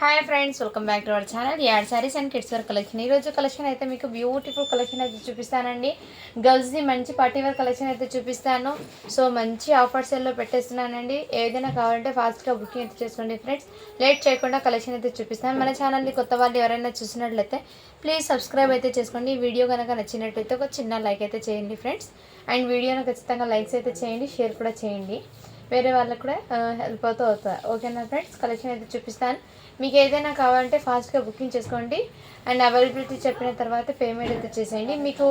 Hi friends, welcome back to our channel ad sarees and kids wear collection. ఈరోజు collection అయితే మీకు beautiful collection అయితే చూపిస్తానండి. గర్ల్స్ది మంచి పార్టీ వేర్ కలెక్షన్ అయితే చూపిస్తాను. సో మంచి ఆఫర్ సేల్లో పెట్టేస్తున్నానండి. ఏదైనా కావాలంటే ఫాస్ట్గా బుకింగ్ అయితే చేసుకోండి ఫ్రెండ్స్. లేట్ చేయకుండా కలెక్షన్ అయితే చూపిస్తాను. మన ఛానల్ని కొత్త వాళ్ళు ఎవరైనా చూసినట్లయితే ప్లీజ్ సబ్స్క్రైబ్ అయితే చేసుకోండి. వీడియో కనుక నచ్చినట్లయితే ఒక చిన్న లైక్ అయితే చేయండి ఫ్రెండ్స్. అండ్ వీడియోను ఖచ్చితంగా లైక్స్ అయితే చేయండి, షేర్ కూడా చేయండి. వేరే వాళ్ళకు కూడా హెల్ప్ అవుతుంది. ఓకేనా ఫ్రెండ్స్, కలెక్షన్ అయితే చూపిస్తాను. మీకు ఏదైనా కావాలంటే ఫాస్ట్గా బుకింగ్ చేసుకోండి. అండ్ అవైలబిలిటీ చెప్పిన తర్వాత పేమెంట్ అయితే చేసేయండి. మీకు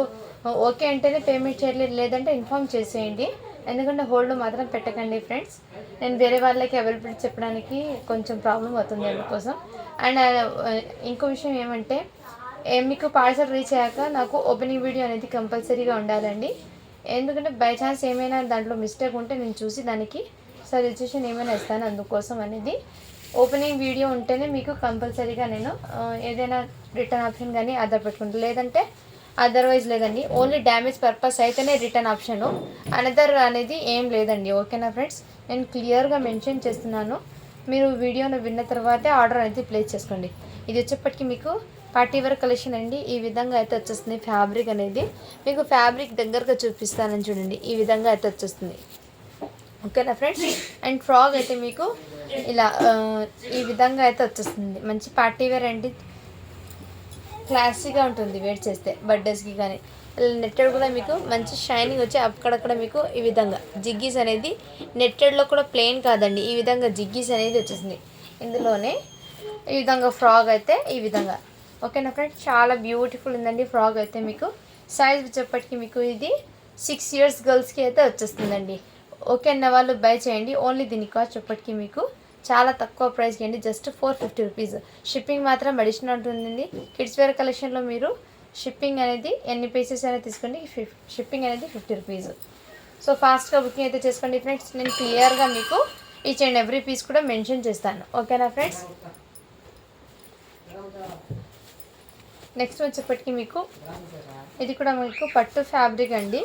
ఓకే అంటేనే పేమెంట్ చేయలేదు, లేదంటే ఇన్ఫామ్ చేసేయండి. ఎందుకంటే హోల్డ్ మాత్రం పెట్టకండి ఫ్రెండ్స్. నేను వేరే వాళ్ళకి అవైలబిలిటీ చెప్పడానికి కొంచెం ప్రాబ్లం అవుతుంది అందుకోసం. అండ్ ఇంకో విషయం ఏమంటే, మీకు పార్సల్ రీచ్ అయ్యాక నాకు ఓపెనింగ్ వీడియో అనేది కంపల్సరీగా ఉండాలండి. ఎందుకంటే బై ఛాన్స్ ఏమైనా దాంట్లో మిస్టేక్ ఉంటే నేను చూసి దానికి సజెషన్ ఏమైనా ఇస్తాను. అందుకోసం అనేది ఓపెనింగ్ వీడియో ఉంటేనే మీకు కంపల్సరీగా నేను ఏదైనా రిటర్న్ ఆప్షన్ కానీ ఆధార్ పెట్టుకుంటాను, లేదంటే అదర్వైజ్ లేదండి. ఓన్లీ డ్యామేజ్ పర్పస్ అయితేనే రిటర్న్ ఆప్షను, అనదర్ అనేది ఏం లేదండి. ఓకేనా ఫ్రెండ్స్, నేను క్లియర్గా మెన్షన్ చేస్తున్నాను. మీరు వీడియోను విన్న తర్వాతే ఆర్డర్ అనేది ప్లేస్ చేసుకోండి. ఇది వచ్చేప్పటికి మీకు పార్టీ వేర్ కలెక్షన్ అండి. ఈ విధంగా అయితే వచ్చేస్తుంది. ఫ్యాబ్రిక్ అనేది మీకు ఫ్యాబ్రిక్ దగ్గరగా చూపిస్తానని చూడండి. ఈ విధంగా అయితే వచ్చేస్తుంది. ఓకేనా ఫ్రెండ్స్. అండ్ ఫ్రాక్ అయితే మీకు ఇలా ఈ విధంగా అయితే వచ్చేస్తుంది. మంచి పార్టీ వేర్ అండి, క్లాసీగా ఉంటుంది వేర్ చేస్తే బర్త్డేస్కి కానీ. నెట్టెడ్ కూడా మీకు మంచి షైనింగ్ వచ్చి అక్కడక్కడ మీకు ఈ విధంగా జిగ్గీస్ అనేది నెట్టెడ్లో కూడా ప్లెయిన్ కాదండి, ఈ విధంగా జిగ్గీస్ అనేది వచ్చేసింది. ఇందులోనే ఈ విధంగా ఫ్రాక్ అయితే ఈ విధంగా. ఓకేనా ఫ్రెండ్స్, చాలా బ్యూటిఫుల్ ఉందండి ఫ్రాక్ అయితే. మీకు సైజ్ వచ్చేప్పటికి మీకు ఇది 6 years గర్ల్స్కి అయితే వచ్చేస్తుందండి. ఓకే అన్న వాళ్ళు బై చేయండి. ఓన్లీ దీని కాస్ట్ చెప్పటికి మీకు చాలా తక్కువ ప్రైస్కి అండి, జస్ట్ 450 రూపీస్. షిప్పింగ్ మాత్రం అడిషనల్ ఉంటుందండి. కిడ్స్ వేర్ కలెక్షన్లో మీరు షిప్పింగ్ అనేది ఎన్ని పీసెస్ అనేది తీసుకోండి, షిప్పింగ్ అనేది 50 రూపీస్. సో ఫాస్ట్గా బుకింగ్ అయితే చేసుకోండి ఫ్రెండ్స్. నేను క్లియర్గా మీకు ఈచ్ అండ్ ఎవ్రీ పీస్ కూడా మెన్షన్ చేస్తాను. ఓకేనా ఫ్రెండ్స్. నెక్స్ట్ వచ్చేప్పటికి మీకు ఇది కూడా మీకు పట్టు ఫ్యాబ్రిక్ అండి.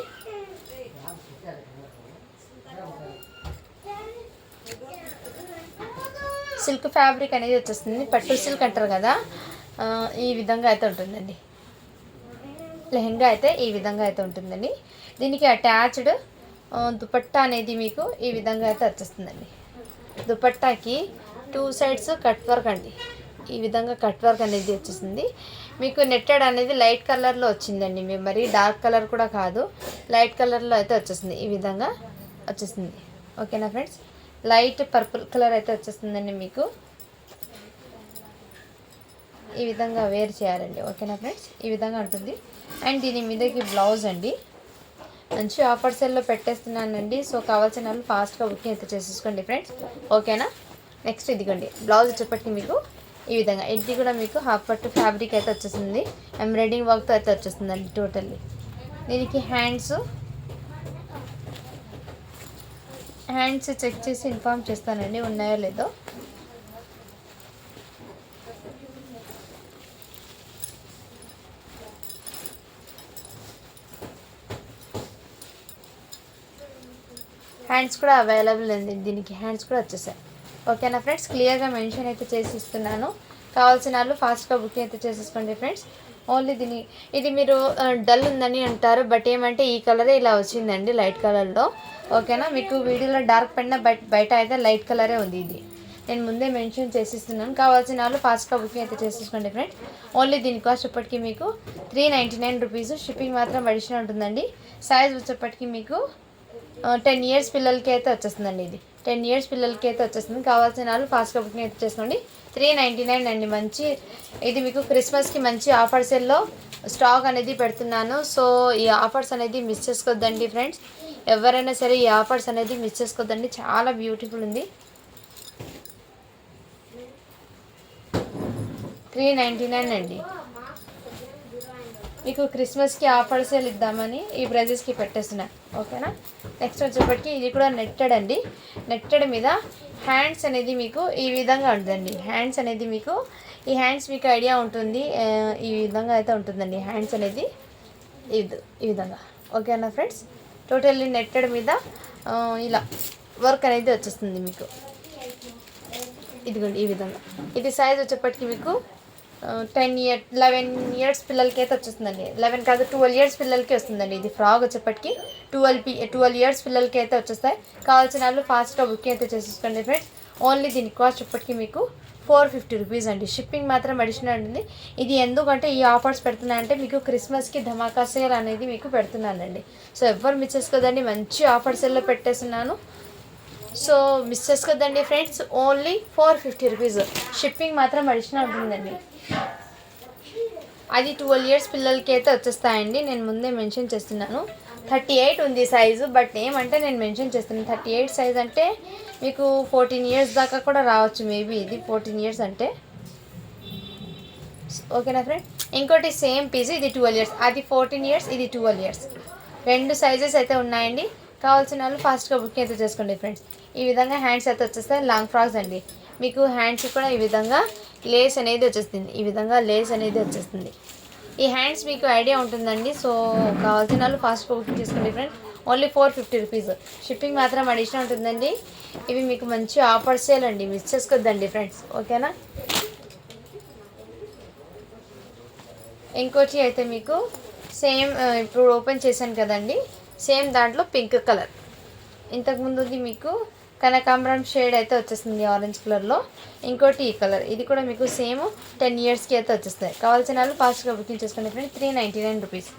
సిల్క్ ఫ్యాబ్రిక్ అనేది వచ్చేస్తుంది. పట్టు సిల్క్ అంటారు కదా, ఈ విధంగా అయితే ఉంటుందండి. లెహంగా అయితే ఈ విధంగా అయితే ఉంటుందండి. దీనికి అటాచ్డ్ దుపట్టా అనేది మీకు ఈ విధంగా అయితే వచ్చేస్తుందండి. దుపట్టాకి 2 sides కట్ వర్క్ అండి. ఈ విధంగా కట్ వర్క్ అనేది వచ్చేసింది. మీకు నెట్టెడ్ అనేది లైట్ కలర్లో వచ్చిందండి. మేము మరీ డార్క్ కలర్ కూడా కాదు, లైట్ కలర్లో అయితే వచ్చేసింది. ఈ విధంగా వచ్చేసింది. ఓకేనా ఫ్రెండ్స్, లైట్ పర్పుల్ కలర్ అయితే వచ్చేస్తుందండి. మీకు ఈ విధంగా వేర్ చేయాలండి. ఓకేనా ఫ్రెండ్స్, ఈ విధంగా ఉంటుంది. అండ్ దీని మీదకి బ్లౌజ్ అండి. మంచి ఆఫర్ సెల్లో పెట్టేస్తున్నానండి. సో కావాల్సిన వాళ్ళు ఫాస్ట్గా బుకింగ్ అయితే చేసేసుకోండి ఫ్రెండ్స్. ఓకేనా. నెక్స్ట్ ఇదిగోండి బ్లౌజ్ వచ్చేప్పటికి మీకు ఈ విధంగా. ఇది కూడా మీకు హాఫ్ పట్టు ఫ్యాబ్రిక్ అయితే వచ్చేసింది. ఎంబ్రాయిడింగ్ వర్క్తో అయితే వచ్చేస్తుందండి టోటల్లీ. దీనికి హ్యాండ్స్ చెక్ చేసి ఇన్ఫార్మ్ చేస్తానండి ఉన్నాయో లేదో. హ్యాండ్స్ కూడా అవైలబుల్ ఉంది. దీనికి హ్యాండ్స్ కూడా వచ్చేసాయి. ఓకేనా ఫ్రెండ్స్, క్లియర్గా మెన్షన్ అయితే చేసి ఇస్తున్నాను. కావాల్సిన వాళ్ళు ఫాస్ట్గా బుకింగ్ అయితే చేసేసుకోండి ఫ్రెండ్స్. ఓన్లీ ఇది మీరు డల్ ఉందని అంటారు, బట్ ఏమంటే ఈ కలరే ఇలా వచ్చిందండి, లైట్ కలర్లో. ఓకేనా, మీకు వీడియోలో డార్క్ పడిన బయట అయితే లైట్ కలరే ఉంది. ఇది నేను ముందే మెన్షన్ చేసిస్తున్నాను. కావాల్సిన వాళ్ళు ఫాస్ట్గా బుకింగ్ అయితే చేసేసుకోండి ఫ్రెండ్స్. ఓన్లీ దీని కాస్ట్ ఇప్పటికీ మీకు 399 రూపీస్. షిప్పింగ్ మాత్రం అడిషనల్ ఉంటుందండి. సైజ్ వచ్చేప్పటికి మీకు 10 years పిల్లలకి అయితే వచ్చేస్తుందండి. ఇది 10 years పిల్లలకి అయితే వచ్చేస్తుంది. కావాల్సిన వాళ్ళు ఫాస్ట్గా బుకింగ్ అయితే చేసుకోండి. 399 అండి. మంచి ఇది మీకు క్రిస్మస్కి మంచి ఆఫర్ సేల్లో స్టాక్ అనేది పెడుతున్నాను. సో ఈ ఆఫర్స్ అనేది మిస్ చేసుకోవద్దండి ఫ్రెండ్స్. ఎవరైనా సరే ఈ ఆఫర్స్ అనేది మిస్ చేసుకోవద్దండి. చాలా బ్యూటిఫుల్ ఉంది. 399 అండి. మీకు క్రిస్మస్కి ఆఫర్ సేల్ ఇద్దామని ఈ ప్రైజెస్కి పెట్టేస్తున్నాను. ఓకేనా. నెక్స్ట్ వచ్చేప్పటికి ఇది కూడా నెట్టెడ్ అండి. నెట్టెడ్ మీద హ్యాండ్స్ అనేది మీకు ఈ విధంగా ఉంటుందండి. హ్యాండ్స్ అనేది మీకు ఈ హ్యాండ్స్ మీకు ఐడియా ఉంటుంది, ఈ విధంగా అయితే ఉంటుందండి హ్యాండ్స్ అనేది ఈ విధంగా. ఓకేనా ఫ్రెండ్స్, టోటల్లీ నెట్టెడ్ మీద ఇలా వర్క్ అనేది వచ్చేస్తుంది మీకు. ఇదిగోండి ఈ విధంగా. ఇది సైజ్ వచ్చేప్పటికి మీకు 11 ఇయర్స్ పిల్లలకి అయితే వచ్చేస్తుందండి. 11 కాదు 12 ఇయర్స్ పిల్లలకి వస్తుందండి. ఇది ఫ్రాక్ వచ్చేప్పటికి 12 ఇయర్స్ పిల్లలకి అయితే వచ్చేస్తాయి. కావాల్సిన వాళ్ళు ఫాస్ట్గా బుకింగ్ అయితే చేసేసుకోండి ఫ్రెండ్స్. ఓన్లీ దీని కాస్ట్ ఇప్పటికి మీకు 450 రూపీస్ అండి. షిప్పింగ్ మాత్రం అడిషనల్ ఉంటుంది. ఇది ఎందుకంటే ఈ ఆఫర్స్ పెడుతున్నాయంటే మీకు క్రిస్మస్కి ధమాకా సేల్ అనేది మీకు పెడుతున్నానండి. సో ఎవ్వరు మిస్ చేసుకోదండి, మంచి ఆఫర్ సేల్లో పెట్టేస్తున్నాను. సో మిస్ చేసుకోద్దండి ఫ్రెండ్స్. Only 450 rupees. షిప్పింగ్ మాత్రం అడిషనల్ ఉంటుందండి. అది 12 ఇయర్స్ పిల్లలకి అయితే వచ్చేస్తాయండి. నేను ముందే మెన్షన్ చేస్తున్నాను. 38 ఉంది సైజు, బట్ ఏమంటే నేను మెన్షన్ చేస్తున్నాను 38 సైజ్ అంటే మీకు 14 ఇయర్స్ దాకా కూడా రావచ్చు. మేబీ ఇది 14 ఇయర్స్ అంటే ఓకేనా ఫ్రెండ్. ఇంకోటి సేమ్ పీస్, ఇది 12 ఇయర్స్, అది 14 ఇయర్స్, ఇది 12 ఇయర్స్. 2 సైజెస్ అయితే ఉన్నాయండి. కావాల్సిన వాళ్ళు ఫాస్ట్గా బుకింగ్ అయితే చేసుకోండి ఫ్రెండ్స్. ఈ విధంగా హ్యాండ్స్ అయితే వచ్చేస్తాయి. లాంగ్ ఫ్రాక్స్ అండి. మీకు హ్యాండ్స్ కూడా ఈ విధంగా లేస్ అనేది వచ్చేస్తుంది. ఈ విధంగా లేస్ అనేది వచ్చేస్తుంది. ఈ హ్యాండ్స్ మీకు ఐడియా ఉంటుందండి. సో కావాల్సిన వాళ్ళు ఫాస్ట్గా బుకింగ్ చేసుకోండి ఫ్రెండ్స్. Only 450 rupees. షిప్పింగ్ మాత్రం అడిషనల్ ఉంటుందండి. ఇవి మీకు మంచి ఆఫర్ సేల్ అండి, మిస్ చేసుకోద్దండి ఫ్రెండ్స్. ఓకేనా. ఇంకోటి అయితే మీకు సేమ్ ఇప్పుడు ఓపెన్ చేశాను కదండి, సేమ్ దాంట్లో పింక్ కలర్. ఇంతకుముందుది మీకు కనకాంబరం షేడ్ అయితే వచ్చేస్తుంది ఆరెంజ్ కలర్లో. ఇంకోటి ఈ కలర్, ఇది కూడా మీకు సేమ్ 10 ఇయర్స్కి అయితే వచ్చేస్తాయి. కావాల్సిన వాళ్ళు ఫాస్ట్గా బుకింగ్ చేసుకోండి ఫ్రెండ్స్. 399 రూపీస్.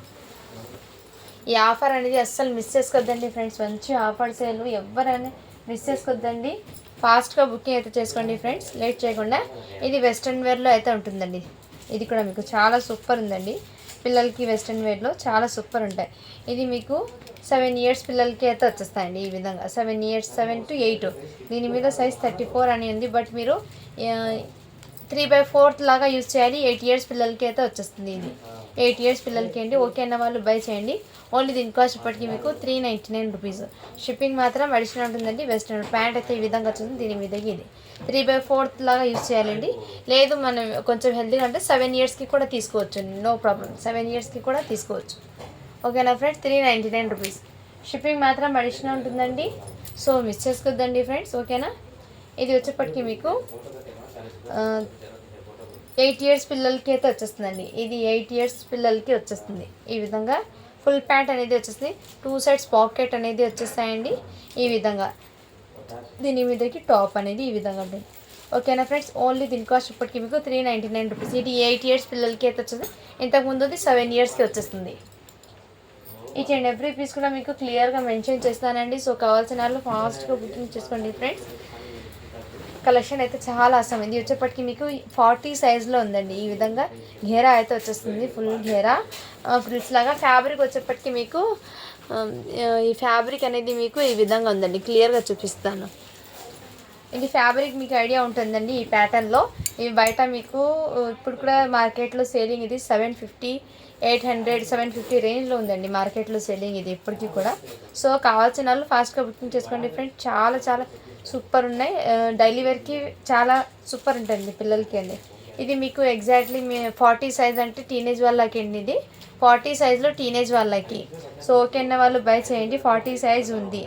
ఈ ఆఫర్ అనేది అస్సలు మిస్ చేసుకోవద్దండి ఫ్రెండ్స్. మంచి ఆఫర్ సేల్, ఎవరైనా మిస్ చేసుకోవద్దండి. ఫాస్ట్గా బుకింగ్ అయితే చేసుకోండి ఫ్రెండ్స్, లేట్ చేయకుండా. ఇది వెస్ట్రన్ వేర్లో అయితే ఉంటుందండి. ఇది కూడా మీకు చాలా సూపర్ ఉందండి. పిల్లలకి వెస్ట్రన్ వేర్లో చాలా సూపర్ ఉంటాయి. ఇది మీకు 7 ఇయర్స్ పిల్లలకి అయితే వచ్చేస్తాయండి. ఈ విధంగా 7 ఇయర్స్, 7 to 8. దీని మీద సైజ్ 34 అని ఉంది, బట్ మీరు 3/4 లాగా యూజ్ చేయాలి. 8 ఇయర్స్ పిల్లలకి అయితే వచ్చేస్తుంది. ఇది 8 ఇయర్స్ పిల్లలకి అండి. ఓకే అన్న వాళ్ళు బై చేయండి. ఓన్లీ దీని కాస్ట్ ఇప్పటికీ మీకు 399 రూపీస్. షిప్పింగ్ మాత్రం అడిషనల్ ఉంటుందండి. వెస్ట్రన్ ప్యాంట్ అయితే ఈ విధంగా వచ్చింది. దీని మీదకి ఇది 3/4 లాగా యూజ్ చేయాలండి. లేదు మనం కొంచెం హెల్తీగా అంటే 7 ఇయర్స్కి కూడా తీసుకోవచ్చు, నో ప్రాబ్లం. 7 ఇయర్స్కి కూడా తీసుకోవచ్చు. ఓకేనా ఫ్రెండ్స్. 399 రూపీస్. షిప్పింగ్ మాత్రం అడిషనల్ ఉంటుందండి. సో మిస్ చేసుకోద్దండి ఫ్రెండ్స్. ఓకేనా. ఇది వచ్చేప్పటికి మీకు 8 ఇయర్స్ పిల్లలకి అయితే వచ్చేస్తుందండి. ఇది 8 ఇయర్స్ పిల్లలకి వచ్చేస్తుంది. ఈ విధంగా ఫుల్ ప్యాంట్ అనేది వచ్చేస్తుంది. 2 సైడ్స్ పాకెట్ అనేది వచ్చేస్తాయండి. ఈ విధంగా దీని మీదకి టాప్ అనేది ఈ విధంగా ఉంటుంది. ఓకేనా ఫ్రెండ్స్. ఓన్లీ దీని కాస్ట్ ఇప్పటికి మీకు 399 రూపీస్. ఇది 8 ఇయర్స్ పిల్లలకి అయితే వచ్చేస్తుంది. ఇంతకుముందుది 7 ఇయర్స్కి వచ్చేస్తుంది. ఈచ్ అండ్ ఎవ్రీ పీస్ కూడా మీకు క్లియర్గా మెన్షన్ చేస్తానండి. సో కావాల్సిన వాళ్ళు ఫాస్ట్గా బుకింగ్ చేసుకోండి ఫ్రెండ్స్. కలెక్షన్ అయితే చాలా అవసరం. ఇది వచ్చేప్పటికి మీకు 40 సైజ్లో ఉందండి. ఈ విధంగా ఘేరా అయితే వచ్చేస్తుంది, ఫుల్ ఘేరా ఫ్రిల్స్ లాగా. ఫ్యాబ్రిక్ వచ్చేప్పటికి మీకు ఈ ఫ్యాబ్రిక్ అనేది మీకు ఈ విధంగా ఉందండి. క్లియర్గా చూపిస్తాను. ఇది ఫ్యాబ్రిక్ మీకు ఐడియా ఉంటుందండి. ఈ ప్యాటర్న్లో ఇవి బయట మీకు ఇప్పుడు కూడా మార్కెట్లో సేలింగ్ ఇది 750, 800, 750 రేంజ్లో ఉందండి మార్కెట్లో సేలింగ్ ఇది ఇప్పటికీ కూడా. సో కావాల్సిన వాళ్ళు ఫాస్ట్గా బుకింగ్ చేసుకోండి ఫ్రెండ్స్. చాలా చాలా సూపర్ ఉన్నాయి. డైలీ వేర్కి చాలా సూపర్ ఉంటుంది పిల్లలకి అండి. ఇది మీకు ఎగ్జాక్ట్లీ మీ 40 సైజ్ అంటే టీనేజ్ వాళ్ళకి అండి. ఇది 40 సైజ్లో టీనేజ్ వాళ్ళకి. సో ఓకే అన్న వాళ్ళు బై చేయండి. 40 సైజ్ ఉంది.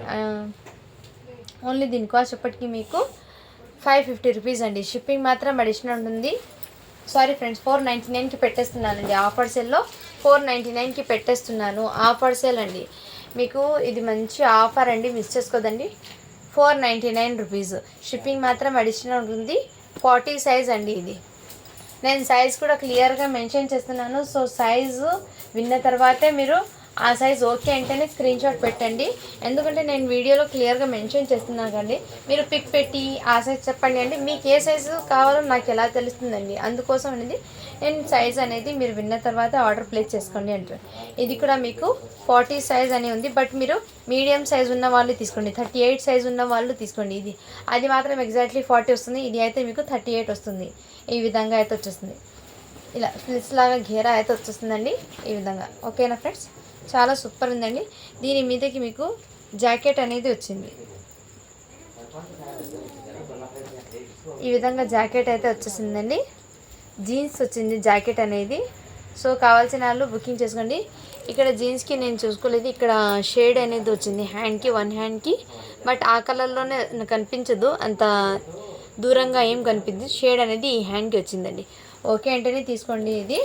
ఓన్లీ దీని కాస్ట్ ఇప్పటికీ మీకు 550 రూపీస్ అండి. షిప్పింగ్ మాత్రం అడిషనల్ ఉంటుంది. సారీ ఫ్రెండ్స్, 499కి పెట్టేస్తున్నానండి. ఆఫర్ సేల్లో 499కి పెట్టేస్తున్నాను. ఆఫర్ సేల్ అండి. మీకు ఇది మంచి ఆఫర్ అండి, మిస్ చేసుకోదండి. 499 రూపీస్. షిప్పింగ్ మాత్రం అడిషనల్ ఉంటుంది. 40 సైజ్ అండి. ఇది నేను సైజ్ కూడా క్లియర్గా మెన్షన్ చేస్తున్నాను. సో సైజు విన్న తర్వాతే మీరు ఆ సైజ్ ఓకే అంటేనే స్క్రీన్ షాట్ పెట్టండి. ఎందుకంటే నేను వీడియోలో క్లియర్గా మెన్షన్ చేస్తున్నాను కండి. మీరు పిక్ పెట్టి ఆ సైజ్ చెప్పండి అండి. మీకు ఏ సైజు కావాలో నాకు ఎలా తెలుస్తుందండి. అందుకోసం అనేది నేను సైజ్ అనేది మీరు విన్న తర్వాత ఆర్డర్ ప్లేస్ చేసుకోండి అంటారు. ఇది కూడా మీకు 40 సైజ్ అని ఉంది, బట్ మీరు మీడియం సైజ్ ఉన్న వాళ్ళు తీసుకోండి. 38 సైజ్ ఉన్న వాళ్ళు తీసుకోండి. ఇది అది మాత్రం ఎగ్జాక్ట్లీ 40 వస్తుంది. ఇది అయితే మీకు 38 వస్తుంది. ఈ విధంగా అయితే వచ్చేస్తుంది. ఇలా ఫ్లిట్స్ లాగా ఘేరా అయితే వచ్చేస్తుందండి ఈ విధంగా. ఓకేనా ఫ్రెండ్స్. చాలా సూపర్ ఉందండి. దీని మీదకి మీకు జాకెట్ అనేది వచ్చింది. ఈ విధంగా జాకెట్ అయితే వచ్చేసిందండి. జీన్స్ వచ్చింది జాకెట్ అనేది. సో కావాల్సిన వాళ్ళు బుకింగ్ చేసుకోండి. ఇక్కడ జీన్స్కి నేను చూసుకోలేదు, ఇక్కడ షేడ్ అనేది వచ్చింది హ్యాండ్కి, 1 హ్యాండ్కి. బట్ ఆ కలర్లోనే కనిపించదు, అంత దూరంగా ఏం కనిపించింది, షేడ్ అనేది ఈ హ్యాండ్కి వచ్చిందండి. ఓకే అంటేనే తీసుకోండి. ఇది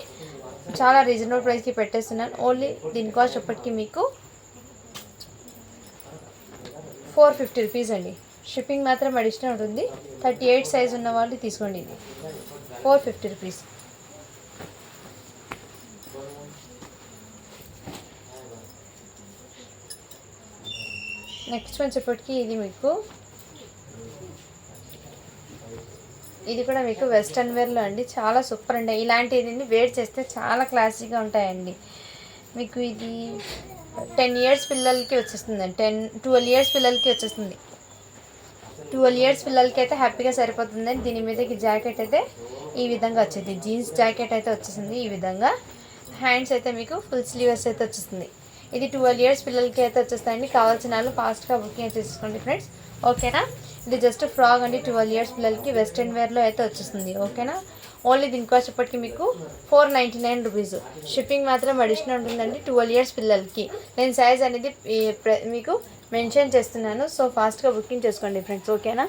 చాలా రీజనబుల్ ప్రైస్కి పెట్టేస్తున్నాను. ఓన్లీ దీని కాస్ట్ ఎప్పటికీ మీకు 450 రూపీస్ అండి. షిప్పింగ్ మాత్రం అడిషనల్ ఉంటుంది. 38 సైజ్ ఉన్న వాళ్ళు తీసుకోండి. ఇది 450 రూపీస్. నెక్స్ట్ వచ్చేప్పటికి ఇది కూడా మీకు వెస్ట్రన్ వేర్లో అండి. చాలా సూపర్ అండి. ఇలాంటిది వేర్ చేస్తే చాలా క్లాసీగా ఉంటాయండి. మీకు ఇది 10 ఇయర్స్ పిల్లలకి వచ్చేస్తుందండి. 12 ఇయర్స్ పిల్లలకి వచ్చేస్తుంది. 12 ఇయర్స్ పిల్లలకి అయితే హ్యాపీగా సరిపోతుందండి. దీని మీదకి జాకెట్ అయితే ఈ విధంగా వచ్చేది. జీన్స్ జాకెట్ అయితే వచ్చేసింది ఈ విధంగా. హ్యాండ్స్ అయితే మీకు ఫుల్ స్లీవ్స్ అయితే వచ్చేస్తుంది. ఇది 12 ఇయర్స్ పిల్లలకి అయితే వచ్చేస్తాయండి. కావాల్సిన వాళ్ళు ఫాస్ట్గా బుకింగ్ చేసుకోండి ఫ్రెండ్స్. ఓకేనా. ఇది జస్ట్ ఫ్రాక్ అండి. 12 ఇయర్స్ పిల్లలకి వెస్ట్రన్ వేర్లో అయితే వచ్చేస్తుంది. ఓకేనా. ఓన్లీ దీని కాస్ట్ ఇప్పటికి మీకు 499 రూపీస్. షిప్పింగ్ మాత్రం అడిషనల్ ఉంటుందండి 12 ఇయర్స్ పిల్లలకి. నేను సైజ్ అనేది మీకు మెన్షన్ చేస్తున్నాను. సో ఫాస్ట్గా బుకింగ్ చేసుకోండి ఫ్రెండ్స్. ఓకేనా.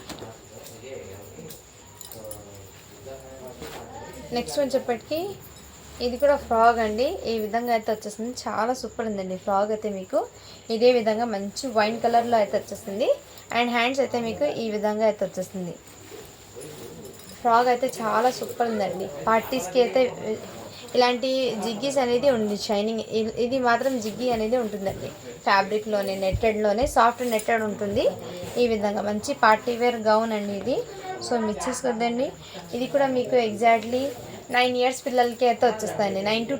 నెక్స్ట్ వచ్చేప్పటికి ఇది కూడా ఫ్రాక్ అండి. ఈ విధంగా అయితే వచ్చేస్తుంది. చాలా సూపర్ ఉందండి ఫ్రాక్ అయితే. మీకు ఇదే విధంగా మంచి వైన్ కలర్లో అయితే వచ్చేస్తుంది. అండ్ హ్యాండ్స్ అయితే మీకు ఈ విధంగా అయితే వచ్చేస్తుంది. ఫ్రాక్ అయితే చాలా సూపర్ ఉందండి. పార్టీస్కి అయితే ఇలాంటి జిగ్గీస్ అనేది ఉంది. షైనింగ్ ఇది మాత్రం జిగ్గీ అనేది ఉంటుందండి. ఫ్యాబ్రిక్లోనే నెట్టెడ్లోనే సాఫ్ట్ నెట్టెడ్ ఉంటుంది. ఈ విధంగా మంచి పార్టీ వేర్ గౌన్ అండి ఇది. సో మిక్స్ చేసుకోద్దండి. ఇది కూడా మీకు ఎగ్జాక్ట్లీ 9 ఇయర్స్ పిల్లలకి అయితే వచ్చేస్తాయండి. 9 to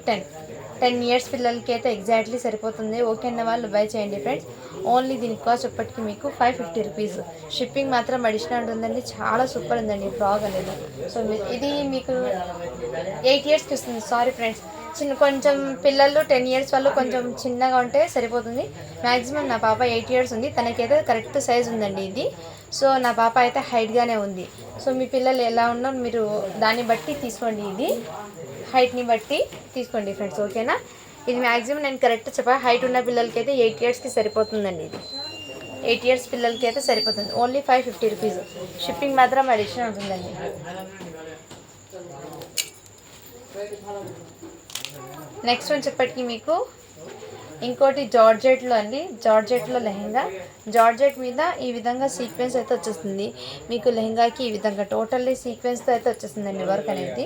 10 ఇయర్స్ పిల్లలకి అయితే ఎగ్జాక్ట్లీ సరిపోతుంది. ఓకే అన్న వాళ్ళు బై చేయండి ఫ్రెండ్స్. ఓన్లీ దీని కాస్ట్ ఇప్పటికి మీకు 550 రూపీస్. షిప్పింగ్ మాత్రం అడిషనల్ ఉంటుందండి. చాలా సూపర్ ఉందండి ఫ్రాక్ అనేది. సో ఇది మీకు 8 ఇయర్స్కి వస్తుంది. సారీ ఫ్రెండ్స్, కొంచెం పిల్లలు 10 ఇయర్స్ వాళ్ళు కొంచెం చిన్నగా ఉంటే సరిపోతుంది. మ్యాక్సిమం నా పాప 8 ఇయర్స్ ఉంది. తనకైతే కరెక్ట్ సైజ్ ఉందండి ఇది. సో నా పాప అయితే హైట్గానే ఉంది. సో మీ పిల్లలు ఎలా ఉన్నారో మీరు దాన్ని బట్టి తీసుకోండి. ఇది హైట్ని బట్టి తీసుకోండి ఫ్రెండ్స్. ఓకేనా. ఇది మ్యాక్సిమం నేను కరెక్ట్ చెప్పా. హైట్ ఉన్న పిల్లలకి అయితే 8 ఇయర్స్కి సరిపోతుందండి. ఇది 8 ఇయర్స్ పిల్లలకి అయితే సరిపోతుంది. Only 550 rupees. షిప్పింగ్ మాత్రం అడిషనల్ ఉంటుందండి. నెక్స్ట్ వచ్చేప్పటికి మీకు ఇంకోటి జార్జెట్లో అండి. జార్జెట్లో లెహెంగా. జార్జెట్ మీద ఈ విధంగా సీక్వెన్స్ అయితే వచ్చేస్తుంది. మీకు లెహెంగాకి ఈ విధంగా టోటల్లీ సీక్వెన్స్తో అయితే వచ్చేస్తుందండి వర్క్ అనేది.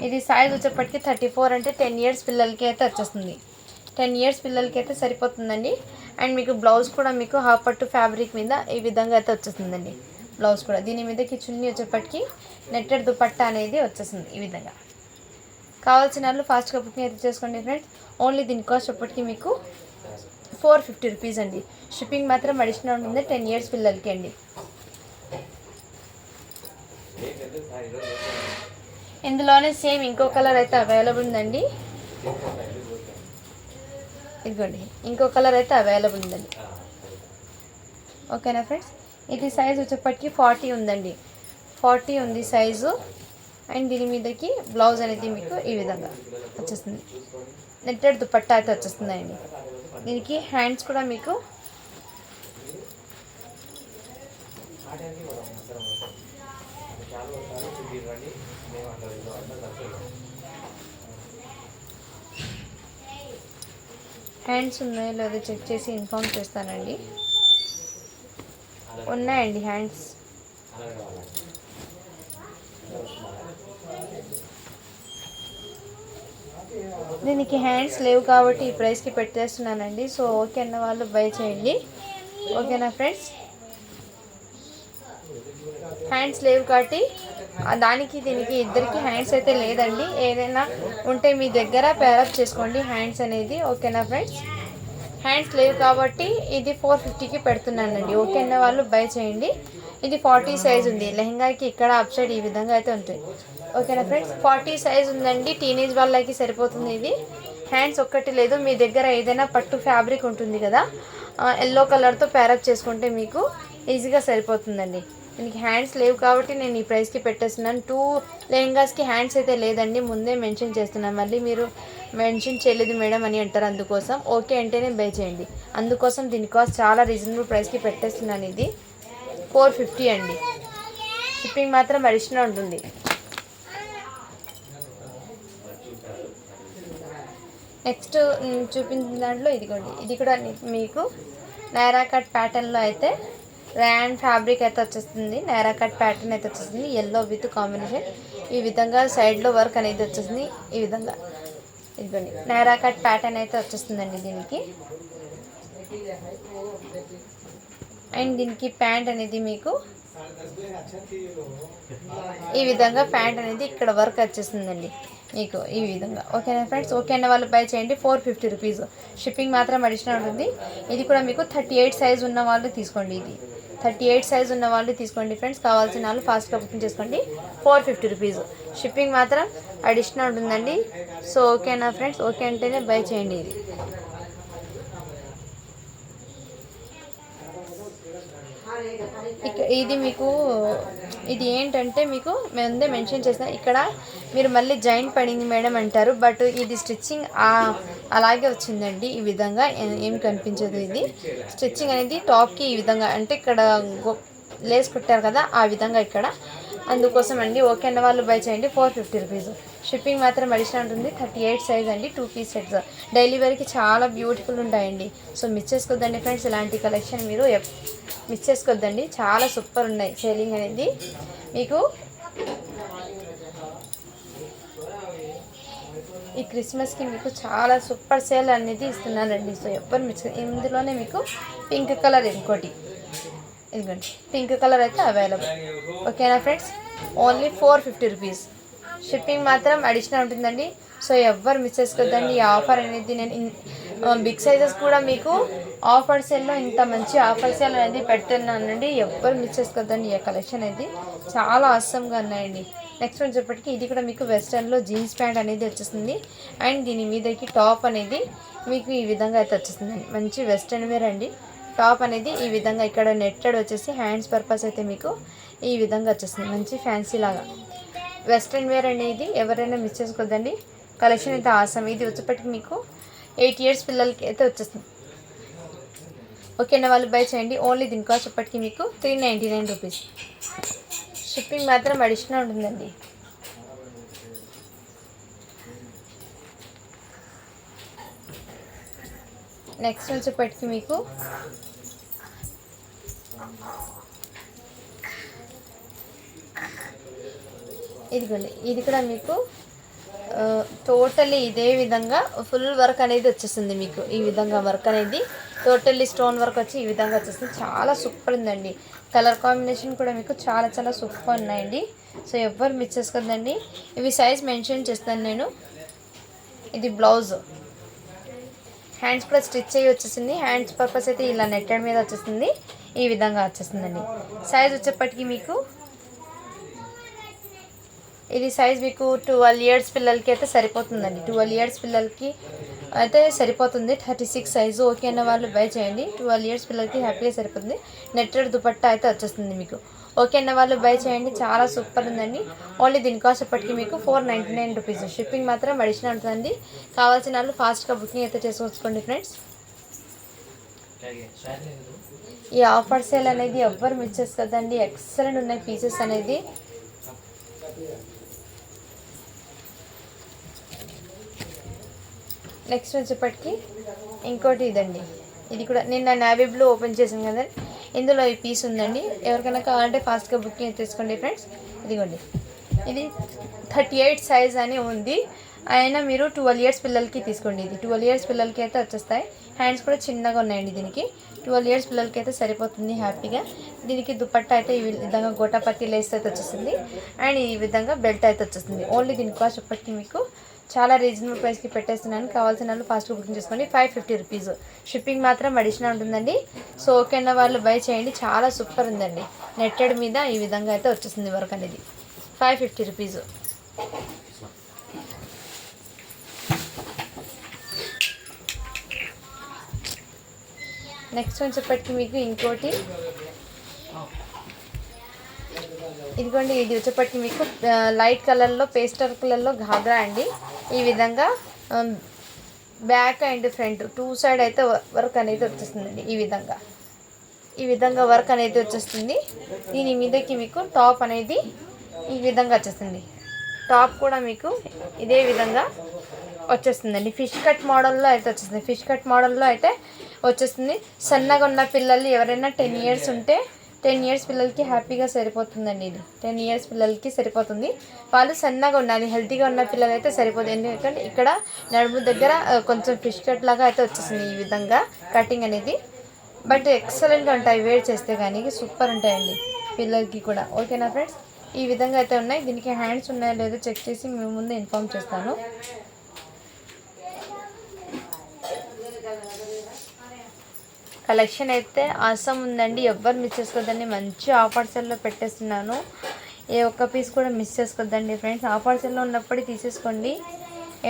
ఇది సైజ్ వచ్చేప్పటికి 34 అంటే 10 ఇయర్స్ పిల్లలకి అయితే వచ్చేస్తుంది. 10 ఇయర్స్ పిల్లలకి అయితే సరిపోతుందండి. అండ్ మీకు బ్లౌజ్ కూడా మీకు హాఫ్ పట్టు ఫ్యాబ్రిక్ మీద ఈ విధంగా అయితే వచ్చేస్తుందండి. బ్లౌజ్ కూడా దీని మీదకి చున్నీ వచ్చేప్పటికి నెట్టెడ్ దుపట్టా అనేది వచ్చేస్తుంది ఈ విధంగా. కావాల్సిన వాళ్ళు ఫాస్ట్గా బుకింగ్ అయితే చేసుకోండి ఫ్రెండ్స్. ఓన్లీ దీని కాస్ట్ ఇప్పటికి మీకు 450 రూపీస్ అండి. షిప్పింగ్ మాత్రం అడిషనల్ ఉంటుంది 10 ఇయర్స్ పిల్లలకి అండి. ఇందులోనే సేమ్ ఇంకో కలర్ అయితే అవైలబుల్ ఉందండి. ఇదిగోండి ఇంకో కలర్ అయితే అవైలబుల్ ఉందండి. ఓకేనా ఫ్రెండ్స్. ఇది సైజ్ వచ్చేప్పటికి 40 ఉందండి. 40 ఉంది సైజు. అండ్ దీని మీదకి బ్లౌజ్ అనేది మీకు ఈ విధంగా వచ్చేస్తుంది. నెట్టెడ్ దుపట్టా అయితే వచ్చేస్తుందండి. దీనికి హ్యాండ్స్ కూడా మీకు హ్యాండ్స్ ఉన్నాయో లేదో చెక్ చేసి ఇన్ఫార్మ్ చేస్తానండి. ఉన్నాయండి హ్యాండ్స్. దీనికి హ్యాండ్స్ లేవు కాబట్టి ఈ ప్రైస్కి పెట్టేస్తున్నానండి. సో ఓకే అన్న వాళ్ళు బై చేయండి. ఓకేనా ఫ్రెండ్స్. హ్యాండ్స్ లేవు కాబట్టి దానికి దీనికి ఇద్దరికి హ్యాండ్స్ అయితే లేదండి. ఏదైనా ఉంటే మీ దగ్గర పేరప్ చేసుకోండి హ్యాండ్స్ అనేది. ఓకేనా ఫ్రెండ్స్. హ్యాండ్స్ లేవు కాబట్టి ఇది 450కి పెడుతున్నానండి. ఓకే అన్న వాళ్ళు బై చేయండి. ఇది 40 సైజ్ ఉంది. లెహంగాకి ఇక్కడ అప్ సైడ్ ఈ విధంగా అయితే ఉంటుంది. ఓకేనా ఫ్రెండ్స్. 40 సైజ్ ఉందండి. టీనేజ్ వాళ్ళకి సరిపోతుంది ఇది. హ్యాండ్స్ ఒక్కటి లేదు. మీ దగ్గర ఏదైనా పట్టు ఫ్యాబ్రిక్ ఉంటుంది కదా, ఎల్లో కలర్తో పేరప్ చేసుకుంటే మీకు ఈజీగా సరిపోతుందండి. దీనికి హ్యాండ్స్ లేవు కాబట్టి నేను ఈ ప్రైస్కి పెట్టేస్తున్నాను. 2 లెహంగాస్కి హ్యాండ్స్ అయితే లేదండి. ముందే మెన్షన్ చేస్తున్నాను. మళ్ళీ మీరు మెన్షన్ చేయలేదు మేడం అని అంటారు. అందుకోసం ఓకే అంటేనే బై చేయండి. అందుకోసం దీని కాస్ట్ చాలా రీజనబుల్ ప్రైస్కి పెట్టేస్తున్నాను. ఇది 450 అండి. షిప్పింగ్ మాత్రం అడిషనల్ ఉంటుంది. నెక్స్ట్ చూపించిన దాంట్లో ఇదిగోండి, ఇది కూడా మీకు నైరా కట్ ప్యాటర్న్లో అయితే ర్యాన్ ఫ్యాబ్రిక్ అయితే వచ్చేస్తుంది. నైరా కట్ ప్యాటర్న్ అయితే వచ్చేస్తుంది, ఎల్లో విత్ కాంబినేషన్. ఈ విధంగా సైడ్లో వర్క్ అనేది వచ్చేస్తుంది. ఈ విధంగా ఇదిగోండి నైరా కట్ ప్యాటర్న్ అయితే వచ్చేస్తుందండి దీనికి. అండ్ దీనికి ప్యాంట్ అనేది మీకు ఈ విధంగా ప్యాంట్ అనేది ఇక్కడ వర్క్ వచ్చేస్తుందండి మీకు ఈ విధంగా. ఓకేనా ఫ్రెండ్స్, ఓకే అన్న వాళ్ళు బై చేయండి. 450 రూపీస్. షిప్పింగ్ మాత్రం అడిషనల్ ఉంటుంది. ఇది కూడా మీకు 38 సైజ్ ఉన్న వాళ్ళు తీసుకోండి. ఇది 38 సైజ్ ఉన్న వాళ్ళు తీసుకోండి ఫ్రెండ్స్. కావాల్సిన వాళ్ళు ఫాస్ట్గా బుకింగ్ చేసుకోండి. 450 రూపీస్. షిప్పింగ్ మాత్రం అడిషనల్ ఉంటుందండి. సో ఓకేనా ఫ్రెండ్స్, ఓకే అంటేనే బై చేయండి. ఇది మీకు ఇది ఏంటంటే మీకు ముందే మెన్షన్ చేసిన ఇక్కడ మీరు మళ్ళీ జాయింట్ పడింది మేడం అంటారు, బట్ ఇది స్టిచ్చింగ్ అలాగే వచ్చిందండి. ఈ విధంగా ఏం కనిపించదు. ఇది స్టిచ్చింగ్ అనేది టాప్కి ఈ విధంగా అంటే ఇక్కడ లేస్ కుట్టారు కదా ఆ విధంగా ఇక్కడ, అందుకోసం అండి. ఓకే అన్న వాళ్ళు బై చేయండి. 450 రూపీస్. షిప్పింగ్ మాత్రం అడిషనల్ ఉంటుంది. 38 సైజ్ అండి. 2 పీస్ సెట్స్ డైలీ వేర్కి చాలా బ్యూటిఫుల్ ఉంటాయండి. సో మిస్ చేసుకోవద్దండి ఫ్రెండ్స్, ఇలాంటి కలెక్షన్ మీరు మిస్ చేసుకోవద్దండి. చాలా సూపర్ ఉన్నాయి. సేలింగ్ అనేది మీకు ఈ క్రిస్మస్కి మీకు చాలా సూపర్ సేల్ అనేది ఇస్తున్నానండి. సో ఎవ్వరు మిస్. ఇందులోనే మీకు పింక్ కలర్ ఇంకోటి ఇదిగోండి, పింక్ కలర్ అయితే అవైలబుల్. ఓకేనా ఫ్రెండ్స్, ఓన్లీ 450 రూపీస్. షిప్పింగ్ మాత్రం అడిషనల్ ఉంటుందండి. సో ఎవ్వరు మిస్ చేసుకోవద్దండి. ఈ ఆఫర్ అనేది నేను బిగ్ సైజెస్ కూడా మీకు ఆఫర్ సేల్లో ఇంత మంచి ఆఫర్ సేల్ అనేది పెడుతున్నానండి. ఎవ్వరు మిస్ చేసుకోవద్దండి. ఈ కలెక్షన్ అనేది చాలా అవసరంగా ఉన్నాయండి. నెక్స్ట్ వచ్చేప్పటికి ఇది కూడా మీకు వెస్టర్న్లో జీన్స్ ప్యాంట్ అనేది వచ్చేస్తుంది. అండ్ దీని మీదకి టాప్ అనేది మీకు ఈ విధంగా అయితే వచ్చేస్తుందండి. మంచి వెస్టర్న్ వేర్ అండి. టాప్ అనేది ఈ విధంగా ఇక్కడ నెట్టెడ్ వచ్చేసి హ్యాండ్స్ పర్పస్ అయితే మీకు ఈ విధంగా వచ్చేస్తుంది. మంచి ఫ్యాన్సీ లాగా వెస్ట్రన్ వేర్ అనేది ఎవరైనా మిస్ చేసుకోవద్దండి. కలెక్షన్ అయితే ఆసం. ఇది వచ్చేప్పటికి మీకు 8 ఇయర్స్ పిల్లలకి అయితే వచ్చేస్తుంది. ఓకేనా వాళ్ళు బై చేయండి. ఓన్లీ దీని కాస్ట్ వచ్చేప్పటికి మీకు 399 రూపీస్. షిప్పింగ్ మాత్రం అడిషనల్ ఉంటుందండి. నెక్స్ట్ వచ్చేప్పటికి మీకు ఇదిగోండి, ఇది కూడా మీకు టోటల్లీ ఇదే విధంగా ఫుల్ వర్క్ అనేది వచ్చేస్తుంది. మీకు ఈ విధంగా వర్క్ అనేది టోటల్లీ స్టోన్ వర్క్ వచ్చి ఈ విధంగా వచ్చేస్తుంది. చాలా సూపర్ ఉందండి. కలర్ కాంబినేషన్ కూడా మీకు చాలా చాలా సూపర్ ఉన్నాయండి. సో ఎవ్వరు మిస్ చేసుకోదండి. ఇవి సైజ్ మెన్షన్ చేస్తాను నేను. ఇది బ్లౌజ్, హ్యాండ్స్ కూడా స్టిచ్ అయ్యి వచ్చేసింది. హ్యాండ్స్ పర్పస్ అయితే ఇలా నెట్టెడ్ మీద వచ్చేస్తుంది. ఈ విధంగా వచ్చేస్తుందండి. సైజ్ వచ్చేప్పటికి మీకు ఇది సైజ్ మీకు 12 ఇయర్స్ పిల్లలకి అయితే సరిపోతుందండి. 12 ఇయర్స్ పిల్లలకి అయితే సరిపోతుంది. 36 సైజు. ఓకే అన్న వాళ్ళు బై చేయండి. 12 ఇయర్స్ పిల్లలకి హ్యాపీగా సరిపోతుంది. నెట్టెడ్ దుపట్టా అయితే వచ్చేస్తుంది మీకు. ఓకే అన్న వాళ్ళు బై చేయండి. చాలా సూపర్ ఉందండి. ఓన్లీ దీని కాస్ట్ ఇప్పటికి మీకు 499 రూపీస్. షిప్పింగ్ మాత్రం అడిషనల్ ఉంటుందండి. కావాల్సిన వాళ్ళు ఫాస్ట్గా బుకింగ్ అయితే చేసుకోవచ్చుకోండి ఫ్రెండ్స్. ఈ ఆఫర్ సేల్ అనేది ఎవ్వరు మిస్ చేసుకోదండి. ఎక్సలెంట్ ఉన్నాయి పీసెస్ అనేది. నెక్స్ట్ వచ్చేప్పటికి ఇంకోటి ఇదండి. ఇది కూడా నిన్న నావీ బ్లూ ఓపెన్ చేసాం కదండి. ఇందులో ఈ పీస్ ఉందండి. ఎవరికైనా కావాలంటే ఫాస్ట్గా బుకింగ్ తీసుకోండి ఫ్రెండ్స్. ఇదిగోండి, ఇది 38 సైజ్ అని ఉంది. అయినా మీరు 12 ఇయర్స్ పిల్లలకి తీసుకోండి. ఇది 12 ఇయర్స్ పిల్లలకి అయితే వచ్చేస్తాయి. హ్యాండ్స్ కూడా చిన్నగా ఉన్నాయండి. దీనికి 12 ఇయర్స్ పిల్లలకి అయితే సరిపోతుంది హ్యాపీగా. దీనికి దుపట్టా అయితే ఈ విధంగా గోటాపత్తి లేస్ అయితే వచ్చేస్తుంది. అండ్ ఈ విధంగా బెల్ట్ అయితే వచ్చేస్తుంది. ఓన్లీ దీని కాస్ట్ ఇప్పటికీ మీకు చాలా రీజనబుల్ ప్రైస్కి పెట్టేస్తున్నాను. కావాల్సిన వాళ్ళు ఫాస్ట్గా బుకింగ్ చేసుకోండి. 550 రూపీస్. షిప్పింగ్ మాత్రం అడిషనల్ ఉంటుందండి. సో ఓకే అన్న వాళ్ళు బై చేయండి. చాలా సూపర్ ఉందండి. నెట్టెడ్ మీద ఈ విధంగా అయితే వచ్చేస్తుంది వర్క్ అనేది. 550 రూపీస్. నెక్స్ట్ వచ్చేప్పటికి మీకు ఇంకోటి ఇదిగోండి, ఇది వచ్చేప్పటికి మీకు లైట్ కలర్లో పేస్టల్ కలర్లో ఘాగ్రా అండి. ఈ విధంగా బ్యాక్ అండ్ ఫ్రంట్ 2 సైడ్ అయితే వర్క్ అనేది వచ్చేస్తుందండి. ఈ విధంగా ఈ విధంగా వర్క్ అనేది వచ్చేస్తుంది. దీని మీదకి మీకు టాప్ అనేది ఈ విధంగా వచ్చేస్తుంది. టాప్ కూడా మీకు ఇదే విధంగా వచ్చేస్తుందండి. ఫిష్ కట్ మోడల్లో అయితే వచ్చేస్తుంది. ఫిష్ కట్ మోడల్లో అయితే వచ్చేస్తుంది. సన్నగా ఉన్న పిల్లలు ఎవరైనా 10 ఇయర్స్ ఉంటే 10 ఇయర్స్ పిల్లలకి హ్యాపీగా సరిపోతుందండి. ఇది 10 ఇయర్స్ పిల్లలకి సరిపోతుంది. వాళ్ళు సన్నగా ఉండాలి, హెల్తీగా ఉన్న పిల్లలు అయితే సరిపోతుంది. ఎందుకంటే ఇక్కడ నడుము దగ్గర కొంచెం ఫిష్ కట్ లాగా అయితే వచ్చేసింది ఈ విధంగా కటింగ్ అనేది. బట్ ఎక్సలెంట్గా ఉంటాయి, వేర్ చేస్తే కానీ సూపర్ ఉంటాయండి పిల్లలకి కూడా. ఓకేనా ఫ్రెండ్స్, ఈ విధంగా అయితే ఉన్నాయి. దీనికి హ్యాండ్స్ ఉన్నాయో లేదో చెక్ చేసి మేము ముందు ఇన్ఫామ్ చేస్తాను. కలెక్షన్ అయితే ఆసం ఉందండి, ఎవ్వరు మిస్ చేసుకోవద్దండి. మంచి ఆఫర్ సెల్లో పెట్టేస్తున్నాను, ఏ ఒక్క పీస్ కూడా మిస్ చేసుకోవద్దండి ఫ్రెండ్స్. ఆఫర్ సెల్లో ఉన్నప్పుడు తీసేసుకోండి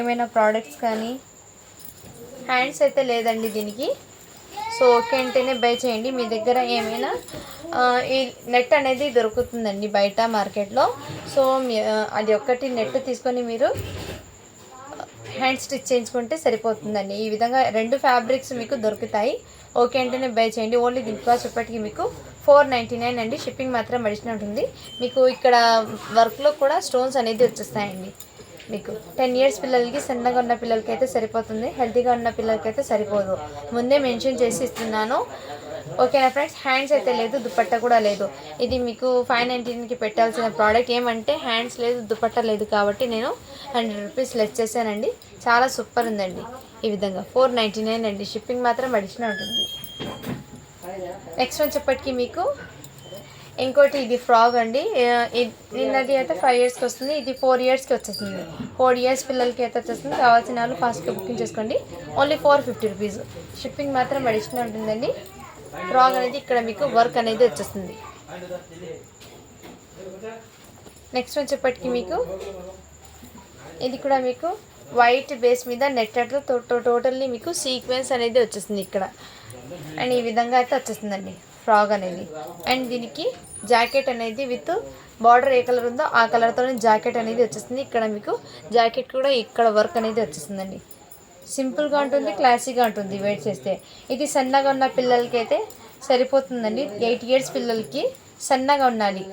ఏమైనా ప్రోడక్ట్స్ కానీ. హ్యాండ్స్ అయితే లేదండి దీనికి. సో ఓకే అంటేనే బై చేయండి. మీ దగ్గర ఏమైనా ఈ నెట్ అనేది దొరుకుతుందండి బయట మార్కెట్లో. సో అది ఒక్కటి నెట్ తీసుకొని మీరు హ్యాండ్ స్టిచ్ చేయించుకుంటే సరిపోతుందండి. ఈ విధంగా 2 ఫ్యాబ్రిక్స్ మీకు దొరుకుతాయి. ఓకే అంటేనే బై చేయండి. ఓన్లీ దీని కాస్ట్ ఇప్పటికి మీకు 499 అండి. షిప్పింగ్ మాత్రం అడిషనల్ ఉంటుంది. మీకు ఇక్కడ వర్క్లో కూడా స్టోన్స్ అనేది వచ్చేస్తాయండి. మీకు 10 ఇయర్స్ పిల్లలకి, సన్నగా ఉన్న పిల్లలకి అయితే సరిపోతుంది, హెల్తీగా ఉన్న పిల్లలకి అయితే సరిపోదు. ముందే మెన్షన్ చేసి ఇస్తున్నాను. ఓకేనా ఫ్రెండ్స్. హ్యాండ్స్ అయితే లేదు, దుపట్టా కూడా లేదు. ఇది మీకు 599కి పెట్టాల్సిన ప్రోడక్ట్. ఏమంటే హ్యాండ్స్ లేదు, దుపట్టా లేదు కాబట్టి నేను 100 రూపీస్ లెస్ చేశానండి. చాలా సూపర్ ఉందండి. ఈ విధంగా 499 అండి. షిప్పింగ్ మాత్రం అడిషనల్ ఉంటుంది. నెక్స్ట్ వచ్చేప్పటికి మీకు ఇంకోటి ఇది ఫ్రాక్ అండి. నిన్నది అయితే 5 ఇయర్స్కి వస్తుంది, ఇది 4 ఇయర్స్కి వచ్చేస్తుంది. 4 ఇయర్స్ పిల్లలకి అయితే వచ్చేస్తుంది. కావాల్సిన వాళ్ళు ఫాస్ట్గా బుకింగ్ చేసుకోండి. Only 450 rupees. షిప్పింగ్ మాత్రం అడిషనల్ ఉంటుందండి. ఫ్రాక్ అనేది ఇక్కడ మీకు వర్క్ అనేది వచ్చేస్తుంది. నెక్స్ట్ వచ్చేప్పటికి మీకు ఇది కూడా మీకు వైట్ బేస్ మీద నెట్టెడ్తో టోటల్లీ మీకు సీక్వెన్స్ అనేది వచ్చేస్తుంది ఇక్కడ. అండ్ ఈ విధంగా అయితే వచ్చేస్తుందండి ఫ్రాక్ అనేది. అండ్ దీనికి జాకెట్ అనేది విత్ బార్డర్ ఏ కలర్ ఉందో ఆ కలర్తో జాకెట్ అనేది వచ్చేస్తుంది. ఇక్కడ మీకు జాకెట్ కూడా ఇక్కడ వర్క్ అనేది వచ్చేస్తుందండి. సింపుల్గా ఉంటుంది, క్లాసీగా ఉంటుంది వేర్ చేస్తే. ఇది సన్నగా ఉన్న పిల్లలకి అయితే సరిపోతుందండి. 8 ఇయర్స్ పిల్లలకి సన్నగా ఉండాలి.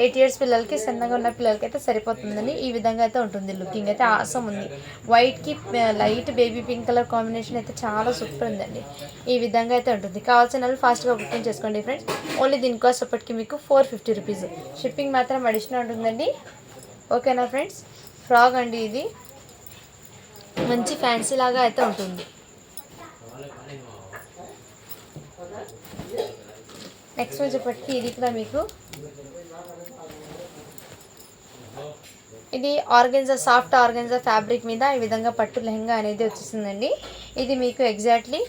8 ఇయర్స్ పిల్లలకి, సన్నగా ఉన్న పిల్లలకి అయితే సరిపోతుందండి. ఈ విధంగా అయితే ఉంటుంది. లుకింగ్ అయితే ఆసం ఉంది. వైట్కి light baby pink colour combination అయితే చాలా సూపర్ ఉందండి. ఈ విధంగా అయితే ఉంటుంది. కావాల్సిన వాళ్ళు ఫాస్ట్గా బుకింగ్ చేసుకోండి ఫ్రెండ్స్. ఓన్లీ దీని కాస్ట్ అప్పటికి మీకు 450 రూపీస్. షిప్పింగ్ మాత్రం అడిషనల్ ఉంటుందండి. ఓకేనా ఫ్రెండ్స్. ఫ్రాక్ అండి ఇది, మంచి ఫ్యాన్సీ లాగా అయితే ఉంటుంది. నెక్స్ట్ వచ్చేప్పటికి ఇది కూడా మీకు ఇది ఆర్గెన్జా, సాఫ్ట్ ఆర్గెన్జా ఫ్యాబ్రిక్ మీద ఈ విధంగా పట్టు లెహంగా అనేది వచ్చేసిందండి. ఇది మీకు ఎగ్జాక్ట్లీ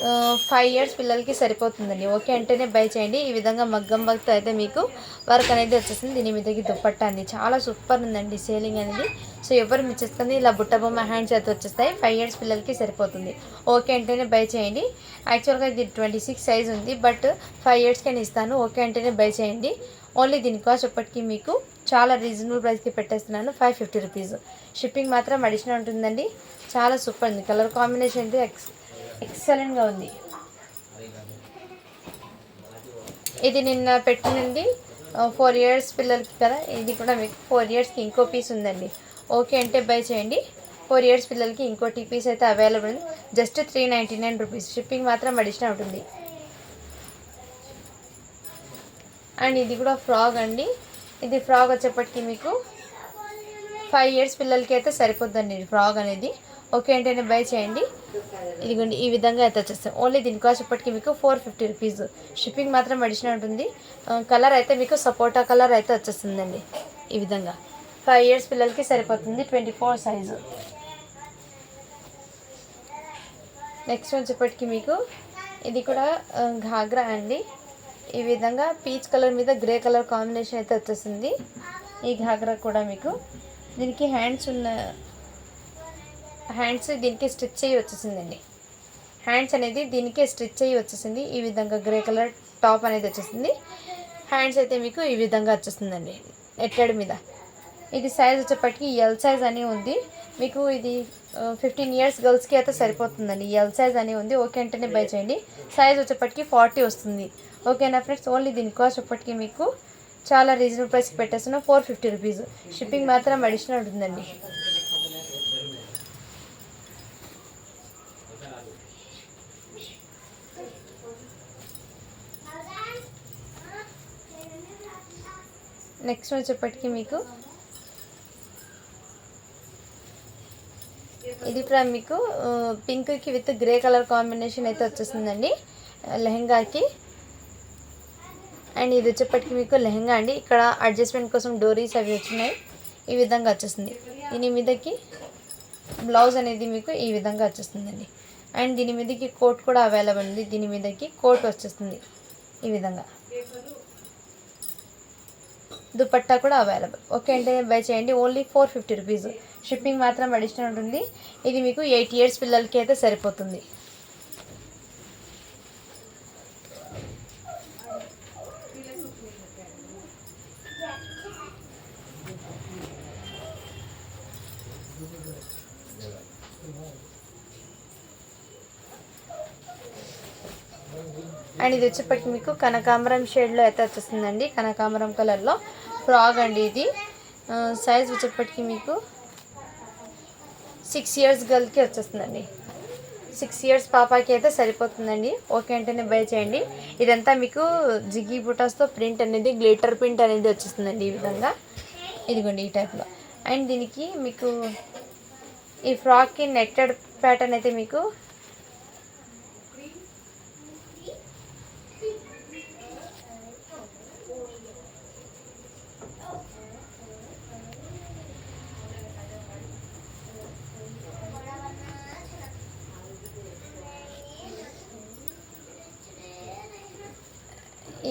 5 ఇయర్స్ పిల్లలకి సరిపోతుందండి. ఓకే అంటేనే బై చేయండి. ఈ విధంగా మగ్గం వర్క్తో అయితే మీకు వర్క్ అనేది వచ్చేసింది. దీని మీదకి దుప్పట్టా అండి, చాలా సూపర్ ఉందండి సేలింగ్ అనేది. సో ఎవరు మిస్ చేసుకుంది, ఇలా బుట్ట బొమ్మ హ్యాండ్స్ అయితే వచ్చేస్తాయి. 5 ఇయర్స్ పిల్లలకి సరిపోతుంది. ఓకే అంటేనే బై చేయండి. యాక్చువల్గా ఇది 26 సైజ్ ఉంది, బట్ 5 ఇయర్స్కి ఇస్తాను. ఓకే అంటేనే బై చేయండి. ఓన్లీ దీని కాస్ట్ ఎప్పటికీ మీకు చాలా రీజనబుల్ ప్రైస్కి పెట్టేస్తున్నాను, 550 రూపీస్. షిప్పింగ్ మాత్రం అడిషనల్ ఉంటుందండి. చాలా సూపర్ ఉంది. కలర్ కాంబినేషన్ అయితే ఎక్సలెంట్గా ఉంది. ఇది నిన్న పెట్టినది 4 ఇయర్స్ పిల్లలకి కదా. ఇది కూడా మీకు 4 ఇయర్స్కి ఇంకో పీస్ ఉందండి. ఓకే అంటే బై చేయండి. 4 ఇయర్స్ పిల్లలకి ఇంకోటి పీస్ అయితే అవైలబుల్ ఉంది. Just 399 rupees. షిప్పింగ్ మాత్రం అడిషనల్ ఉంటుంది. అండ్ ఇది కూడా ఫ్రాక్ అండి. ఇది ఫ్రాక్ వచ్చేప్పటికి మీకు 5 ఇయర్స్ పిల్లలకి అయితే సరిపోద్దండి ఇది ఫ్రాక్ అనేది. ఓకే అంటేనే బై చేయండి. ఇదిగోండి ఈ విధంగా అయితే వచ్చేస్తాం. ఓన్లీ దీని కాస్ట్ ఇప్పటికి మీకు 450 రూపీస్. షిప్పింగ్ మాత్రం అడిషనల్ ఉంటుంది. కలర్ అయితే మీకు సపోటా కలర్ అయితే వచ్చేస్తుందండి. ఈ విధంగా 5 ఇయర్స్ పిల్లలకి సరిపోతుంది, 24 సైజు. నెక్స్ట్ వచ్చేప్పటికి మీకు ఇది కూడా ఘాగ్రా అండి. ఈ విధంగా పీచ్ కలర్ మీద గ్రే కలర్ కాంబినేషన్ అయితే వచ్చేసింది. ఈ ఘాగ్రా కూడా మీకు దీనికి హ్యాండ్స్ దీనికి స్టిచ్ అయ్యి వచ్చేసిందండి. హ్యాండ్స్ అనేది దీనికి స్టిచ్ అయ్యి వచ్చేసింది. ఈ విధంగా గ్రే కలర్ టాప్ అనేది వచ్చేసింది. హ్యాండ్స్ అయితే మీకు ఈ విధంగా వచ్చేస్తుందండి నెట్టెడ్ మీద. ఇది సైజ్ వచ్చేప్పటికి ఎల్ సైజ్ అని ఉంది మీకు. ఇది 15 ఇయర్స్ గర్ల్స్కి అయితే సరిపోతుందండి. ఎల్ సైజ్ అని ఉంది. ఓకే అంటేనే బై చేయండి. సైజ్ వచ్చేప్పటికి 40 వస్తుంది. ఓకేనా ఫ్రెండ్స్. ఓన్లీ దీని కాస్ట్ వచ్చేప్పటికి మీకు చాలా రీజనబుల్ ప్రైస్కి పెట్టేస్తున్నాం, 450 రూపీస్. షిప్పింగ్ మాత్రం అడిషనల్ ఉంటుందండి. నెక్స్ట్ వచ్చేప్పటికి మీకు ఇది కూడా మీకు పింక్కి విత్ గ్రే కలర్ కాంబినేషన్ అయితే వచ్చేస్తుందండి లెహంగాకి. అండ్ ఇది వచ్చేప్పటికి మీకు లెహంగా అండి. ఇక్కడ అడ్జస్ట్మెంట్ కోసం డోరీస్ అవి వచ్చినాయి. ఈ విధంగా వచ్చేస్తుంది. దీని మీదకి బ్లౌజ్ అనేది మీకు ఈ విధంగా వచ్చేస్తుందండి. అండ్ దీని మీదకి కోట్ కూడా అవైలబుల్ ఉంది. దీని మీదకి కోట్ వచ్చేస్తుంది ఈ విధంగా. దుపట్టా కూడా అవైలబుల్. ఓకే అంటే బై చేయండి. Only 450 rupees. షిప్పింగ్ మాత్రం అడిషనల్ ఉంటుంది. ఇది మీకు 8 ఇయర్స్ పిల్లలకి అయితే సరిపోతుంది. అండ్ ఇది వచ్చేప్పటికి మీకు కనకాంబరం షేడ్లో అయితే వచ్చేస్తుందండి. కనకాంబరం కలర్లో ఫ్రాక్ అండి ఇది. సైజ్ వచ్చేప్పటికి మీకు 6 ఇయర్స్ గర్ల్కి వచ్చేస్తుందండి. 6 ఇయర్స్ పాపాకి అయితే సరిపోతుందండి. ఓకే అంటేనే బై చేయండి. ఇదంతా మీకు జిగ్గి బుటాస్తో ప్రింట్ అనేది గ్లిటర్ ప్రింట్ అనేది వచ్చేస్తుందండి ఈ విధంగా. ఇదిగోండి ఈ టైప్లో. అండ్ దీనికి మీకు ఈ ఫ్రాక్కి నెట్టెడ్ ప్యాటర్న్ అయితే మీకు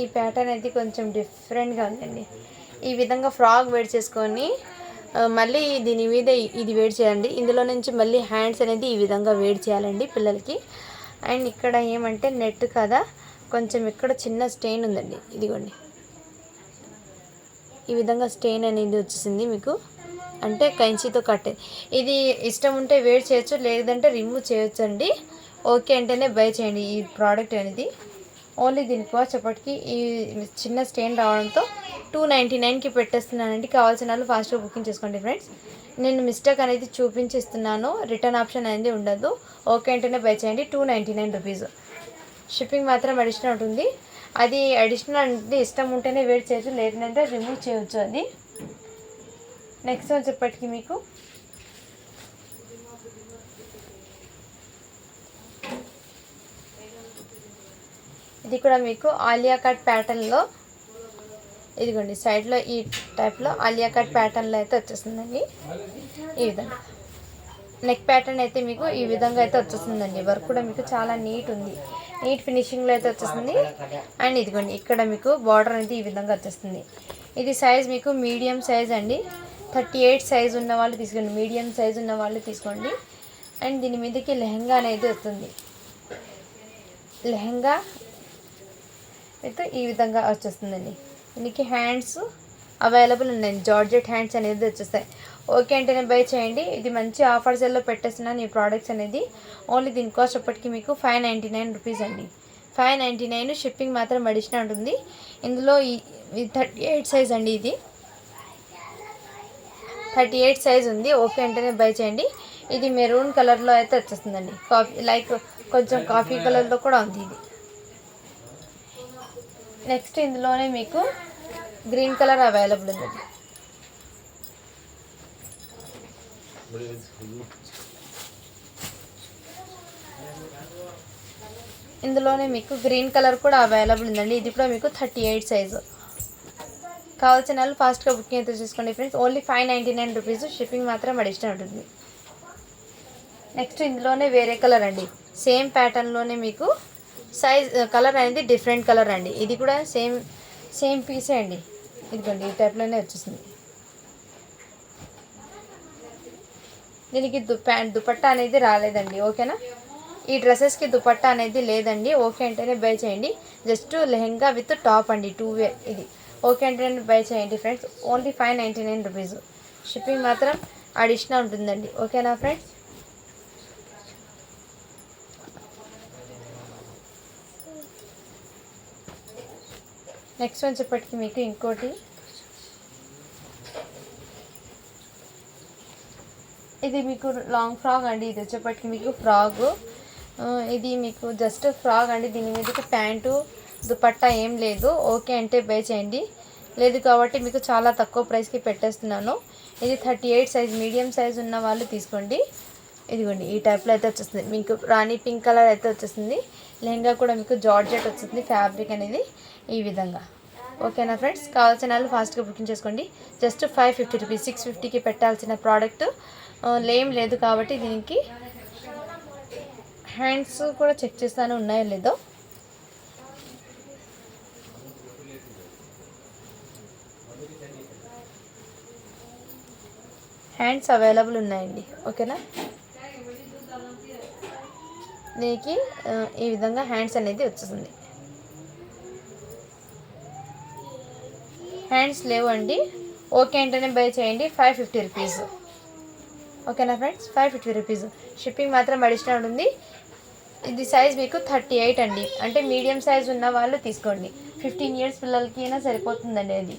ఈ ప్యాటర్న్ అయితే కొంచెం డిఫరెంట్గా ఉందండి. ఈ విధంగా ఫ్రాక్ వేర్ చేసుకొని మళ్ళీ దీని మీద ఇది వేడి చేయండి. ఇందులో నుంచి మళ్ళీ హ్యాండ్స్ అనేది ఈ విధంగా వేడి చేయాలండి పిల్లలకి. అండ్ ఇక్కడ ఏమంటే నెట్ కదా, కొంచెం ఇక్కడ చిన్న స్టెయిన్ ఉందండి. ఇదిగోండి ఈ విధంగా స్టెయిన్ అనేది వచ్చేసింది మీకు. అంటే కంచితో కట్టే. ఇది ఇష్టం ఉంటే వేడి చేయొచ్చు, లేదంటే రిమూవ్ చేయొచ్చు అండి. ఓకే అంటేనే బై చేయండి ఈ ప్రోడక్ట్ అనేది. ఓన్లీ దీని కాస్ట్ చెప్పటికి ఈ చిన్న స్టెయిన్ రావడంతో 299కి పెట్టేస్తున్నానండి. కావాల్సిన వాళ్ళు ఫాస్ట్గా బుకింగ్ చేసుకోండి ఫ్రెండ్స్. నేను మిస్టేక్ అనేది చూపించిస్తున్నాను. రిటర్న్ ఆప్షన్ అనేది ఉండదు. ఓకే అంటేనే బై చేయండి. 299 రూపీస్. షిప్పింగ్ మాత్రం అడిషనల్ ఉంటుంది. అది అడిషనల్ అంటే ఇష్టం ఉంటేనే వెయిట్ చేయొచ్చు, లేదంటే రిమూవ్ చేయొచ్చు అది. నెక్స్ట్ వచ్చేప్పటికి మీకు ఇది కూడా మీకు ఆలియా కట్ ప్యాటర్న్లో, ఇదిగోండి సైడ్లో ఈ టైప్లో ఆలియా కట్ ప్యాటర్న్లో అయితే వచ్చేస్తుందండి ఈ విధంగా. నెక్ ప్యాటర్న్ అయితే మీకు ఈ విధంగా అయితే వచ్చేస్తుందండి. వర్క్ కూడా మీకు చాలా నీట్ ఉంది. నీట్ ఫినిషింగ్లో అయితే వచ్చేస్తుంది. అండ్ ఇదిగోండి ఇక్కడ మీకు బార్డర్ అనేది ఈ విధంగా వచ్చేస్తుంది. ఇది సైజ్ మీకు మీడియం సైజ్ అండి. 38 సైజ్ ఉన్న వాళ్ళు తీసుకోండి, మీడియం సైజ్ ఉన్న వాళ్ళు తీసుకోండి. అండ్ దీని మీదకి లెహంగా అనేది వస్తుంది. లెహంగా అయితే ఈ విధంగా వచ్చేస్తుందండి. దీనికి హ్యాండ్స్ అవైలబుల్ ఉన్నాయి. జార్జెట్ హ్యాండ్స్ అనేది వచ్చేస్తాయి. ఓకే అంటేనే బై చేయండి. ఇది మంచి ఆఫర్ సేల్లో పెట్టేస్తున్నాను ఈ ప్రోడక్ట్స్ అనేది. ఓన్లీ దీని కాస్ట్ అప్పటికి మీకు 599 రూపీస్ అండి. 599. షిప్పింగ్ మాత్రం అడిషనల్ ఉంటుంది. ఇందులో ఈ 38 సైజ్ అండి. ఇది 38 సైజ్ ఉంది. ఓకే అంటేనే బై చేయండి. ఇది మెరూన్ కలర్లో అయితే వచ్చేస్తుందండి. లైక్ కొంచెం కాఫీ కలర్లో కూడా ఉంది ఇది. నెక్స్ట్ ఇందులోనే మీకు గ్రీన్ కలర్ అవైలబుల్ ఉంది. ఇందులోనే మీకు గ్రీన్ కలర్ కూడా అవైలబుల్ ఉందండి. ఇది కూడా మీకు 38 సైజు. కావాల్సిన వాళ్ళు ఫాస్ట్గా బుకింగ్ అయితే చేసుకోండి ఫ్రెండ్స్. Only 599 rupees. షిప్పింగ్ మాత్రం అడిషనల్ ఉంటుంది. నెక్స్ట్ ఇందులోనే వేరే కలర్ అండి. సేమ్ ప్యాటర్న్లోనే మీకు సైజ్ కలర్ అనేది డిఫరెంట్ కలర్ అండి. ఇది కూడా సేమ్ పీసే అండి. ఇదిగోండి ఈ టైప్లోనే వచ్చేసింది. దీనికి దుపట్టా అనేది రాలేదండి. ఓకేనా. ఈ డ్రెస్సెస్కి దుపట్టా అనేది లేదండి. ఓకే అంటేనే బై చేయండి. జస్ట్ లెహెంగా విత్ టాప్ అండి, 2 వే ఇది. ఓకే అంటేనే బై చేయండి ఫ్రెండ్స్. Only 599 rupees. షిప్పింగ్ మాత్రం అడిషనల్ ఉంటుందండి. ఓకేనా ఫ్రెండ్స్? నెక్స్ట్ వచ్చేప్పటికి మీకు ఇంకోటి, ఇది మీకు లాంగ్ ఫ్రాక్ అండి. ఇది వచ్చేప్పటికి మీకు ఫ్రాక్, ఇది మీకు జస్ట్ ఫ్రాక్ అండి. దీని మీదకి ప్యాంటు దుపట్టా ఏం లేదు. ఓకే అంటే బై చేయండి. లేదు కాబట్టి మీకు చాలా తక్కువ ప్రైస్కి పెట్టేస్తున్నాను. ఇది 38 సైజ్, మీడియం సైజ్ ఉన్న వాళ్ళు తీసుకోండి. ఇదిగోండి ఈ టైప్లో అయితే వచ్చేస్తుంది. మీకు రాణి పింక్ కలర్ అయితే వచ్చేస్తుంది. లెహంగా కూడా మీకు జార్జెట్ వస్తుంది. ఫ్యాబ్రిక్ అనేది ఈ విధంగా. ఓకేనా ఫ్రెండ్స్? కావాల్సిన వాళ్ళు ఫాస్ట్గా బుకింగ్ చేసుకోండి. Just 550 rupees. 650కి పెట్టాల్సిన ప్రోడక్ట్ లేదు కాబట్టి దీనికి హ్యాండ్స్ కూడా చెక్ చేస్తాను ఉన్నాయో లేదో. హ్యాండ్స్ అవైలబుల్ ఉన్నాయండి. ఓకేనా? దీనికి ఈ విధంగా హ్యాండ్స్ అనేది వచ్చేస్తుంది. హ్యాండ్స్ లేవు అండి. ఓకే అంటేనే బై చేయండి. 550 రూపీస్. ఓకేనా ఫ్రెండ్స్? 550 రూపీస్. షిప్పింగ్ మాత్రం అడిషనల్ ఉంటుంది. ఇది సైజ్ మీకు 38 అండి. అంటే మీడియం సైజ్ ఉన్న వాళ్ళు తీసుకోండి. 15 ఇయర్స్ పిల్లలకి అయినా సరిపోతుందండి.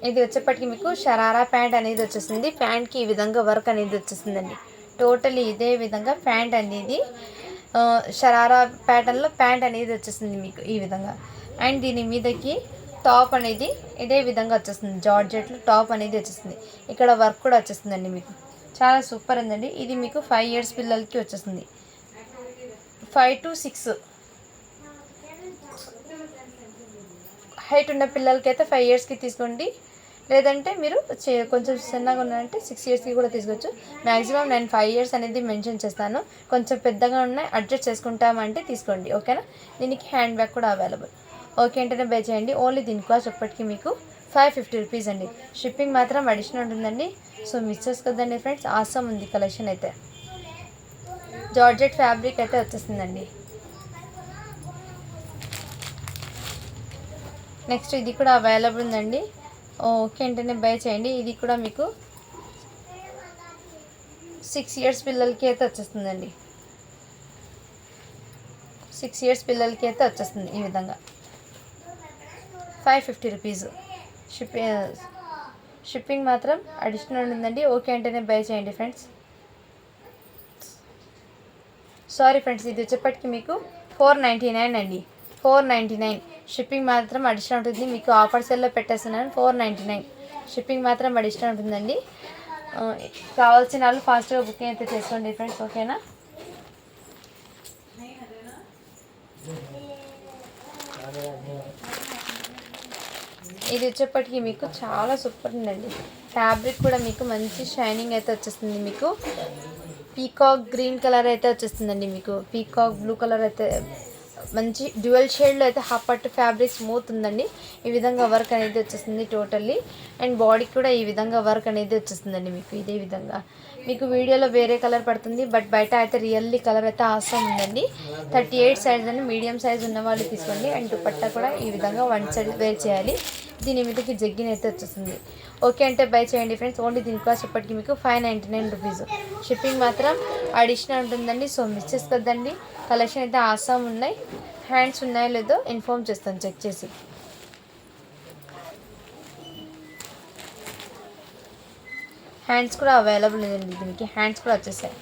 ఇది వచ్చేప్పటికి మీకు షరారా ప్యాంట్ అనేది వచ్చేస్తుంది. ప్యాంట్కి ఈ విధంగా వర్క్ అనేది వచ్చేస్తుందండి. టోటలీ ఇదే విధంగా ప్యాంట్ అనేది షరారా ప్యాటర్న్లో ప్యాంట్ అనేది వచ్చేస్తుంది మీకు ఈ విధంగా. అండ్ దీని మీదకి టాప్ అనేది ఇదే విధంగా వచ్చేస్తుంది. జార్జెట్లో టాప్ అనేది వచ్చేస్తుంది. ఇక్కడ వర్క్ కూడా వచ్చేస్తుందండి మీకు. చాలా సూపర్ ఉందండి. ఇది మీకు 5 ఇయర్స్ పిల్లలకి వచ్చేస్తుంది. 5 to 6 హైట్ ఉన్న పిల్లలకి అయితే 5 ఇయర్స్కి తీసుకోండి. లేదంటే మీరు కొంచెం చిన్నగా ఉన్నారంటే 6 ఇయర్స్కి కూడా తీసుకోవచ్చు. మ్యాక్సిమం నేను 5 ఇయర్స్ అనేది మెన్షన్ చేస్తాను. కొంచెం పెద్దగా ఉన్నాయి అడ్జస్ట్ చేసుకుంటామంటే తీసుకోండి. ఓకేనా? దీనికి హ్యాండ్ బ్యాగ్ కూడా అవైలబుల్. ఓకే అంటేనే బై చేయండి. ఓన్లీ దీని కాస్ట్ ఎప్పటికీ మీకు 550 రూపీస్ అండి. షిప్పింగ్ మాత్రం అడిషనల్ ఉంటుందండి. సో మిస్ చేసుకోవద్దండి ఫ్రెండ్స్. ఆసమ్ ఉంది కలెక్షన్ అయితే. జార్జెట్ ఫ్యాబ్రిక్ అయితే వచ్చేస్తుందండి. నెక్స్ట్ ఇది కూడా అవైలబుల్ ఉందండి. ఓకే అంటేనే బై చేయండి. ఇది కూడా మీకు 6 ఇయర్స్ పిల్లలకి అయితే వచ్చేస్తుందండి. 6 ఇయర్స్ పిల్లలకి అయితే వచ్చేస్తుంది ఈ విధంగా. 550 రూపీస్. షిప్పింగ్ మాత్రం అడిషనల్ ఉందండి. ఓకే అంటేనే బై చేయండి ఫ్రెండ్స్. సారీ ఫ్రెండ్స్, ఇది వచ్చేప్పటికి మీకు 499 అండి. 499. షిప్పింగ్ మాత్రం అడిషనల్ ఉంటుంది. మీకు ఆఫర్ సెల్లో పెట్టేస్తున్నాను. 499. షిప్పింగ్ మాత్రం అడిషనల్ ఉంటుందండి. కావాల్సిన వాళ్ళు ఫాస్ట్గా బుకింగ్ అయితే చేసుకోండి ఫ్రెండ్స్. ఓకేనా? ఇది వచ్చేప్పటికి మీకు చాలా సూపర్ ఉందండి. ఫ్యాబ్రిక్ కూడా మీకు మంచి షైనింగ్ అయితే వచ్చేస్తుంది. మీకు పీకాక్ గ్రీన్ కలర్ అయితే వచ్చేస్తుందండి. మీకు పీకాక్ బ్లూ కలర్ అయితే మంచి డ్యూయల్ షేడ్లో అయితే హాఫ్ పట్టు ఫ్యాబ్రిక్ స్మూత్ ఉందండి. ఈ విధంగా వర్క్ అనేది వచ్చేస్తుంది టోటల్లీ. అండ్ బాడీకి కూడా ఈ విధంగా వర్క్ అనేది వచ్చేస్తుందండి మీకు ఇదే విధంగా. మీకు వీడియోలో వేరే కలర్ పడుతుంది, బట్ బయట అయితే రియల్లీ కలర్ అయితే ఆసమ్ ఉందండి. 38 సైజ్ అండి. మీడియం సైజ్ ఉన్న వాళ్ళు తీసుకోండి. అండ్ దుపట్టా కూడా ఈ విధంగా 1 సైడ్ వేర్ చేయాలి. దీని మీదకి జగ్గిన్ అయితే వచ్చేస్తుంది. ఓకే అంటే బై చేయండి ఫ్రెండ్స్. ఓన్లీ దీని కాస్ట్ ఇప్పటికి మీకు 599 రూపీస్. షిప్పింగ్ మాత్రం అడిషనల్ ఉంటుందండి. సో మిస్ చేసుకోద్దండి. కలెక్షన్ అయితే ఆసమ్ ఉన్నాయి. హ్యాండ్స్ ఉన్నాయో లేదో ఇన్ఫార్మ్ చేస్తాను చెక్ చేసి. హ్యాండ్స్ కూడా అవైలబుల్ ఉందండి. దీనికి హ్యాండ్స్ కూడా వచ్చేసాయి.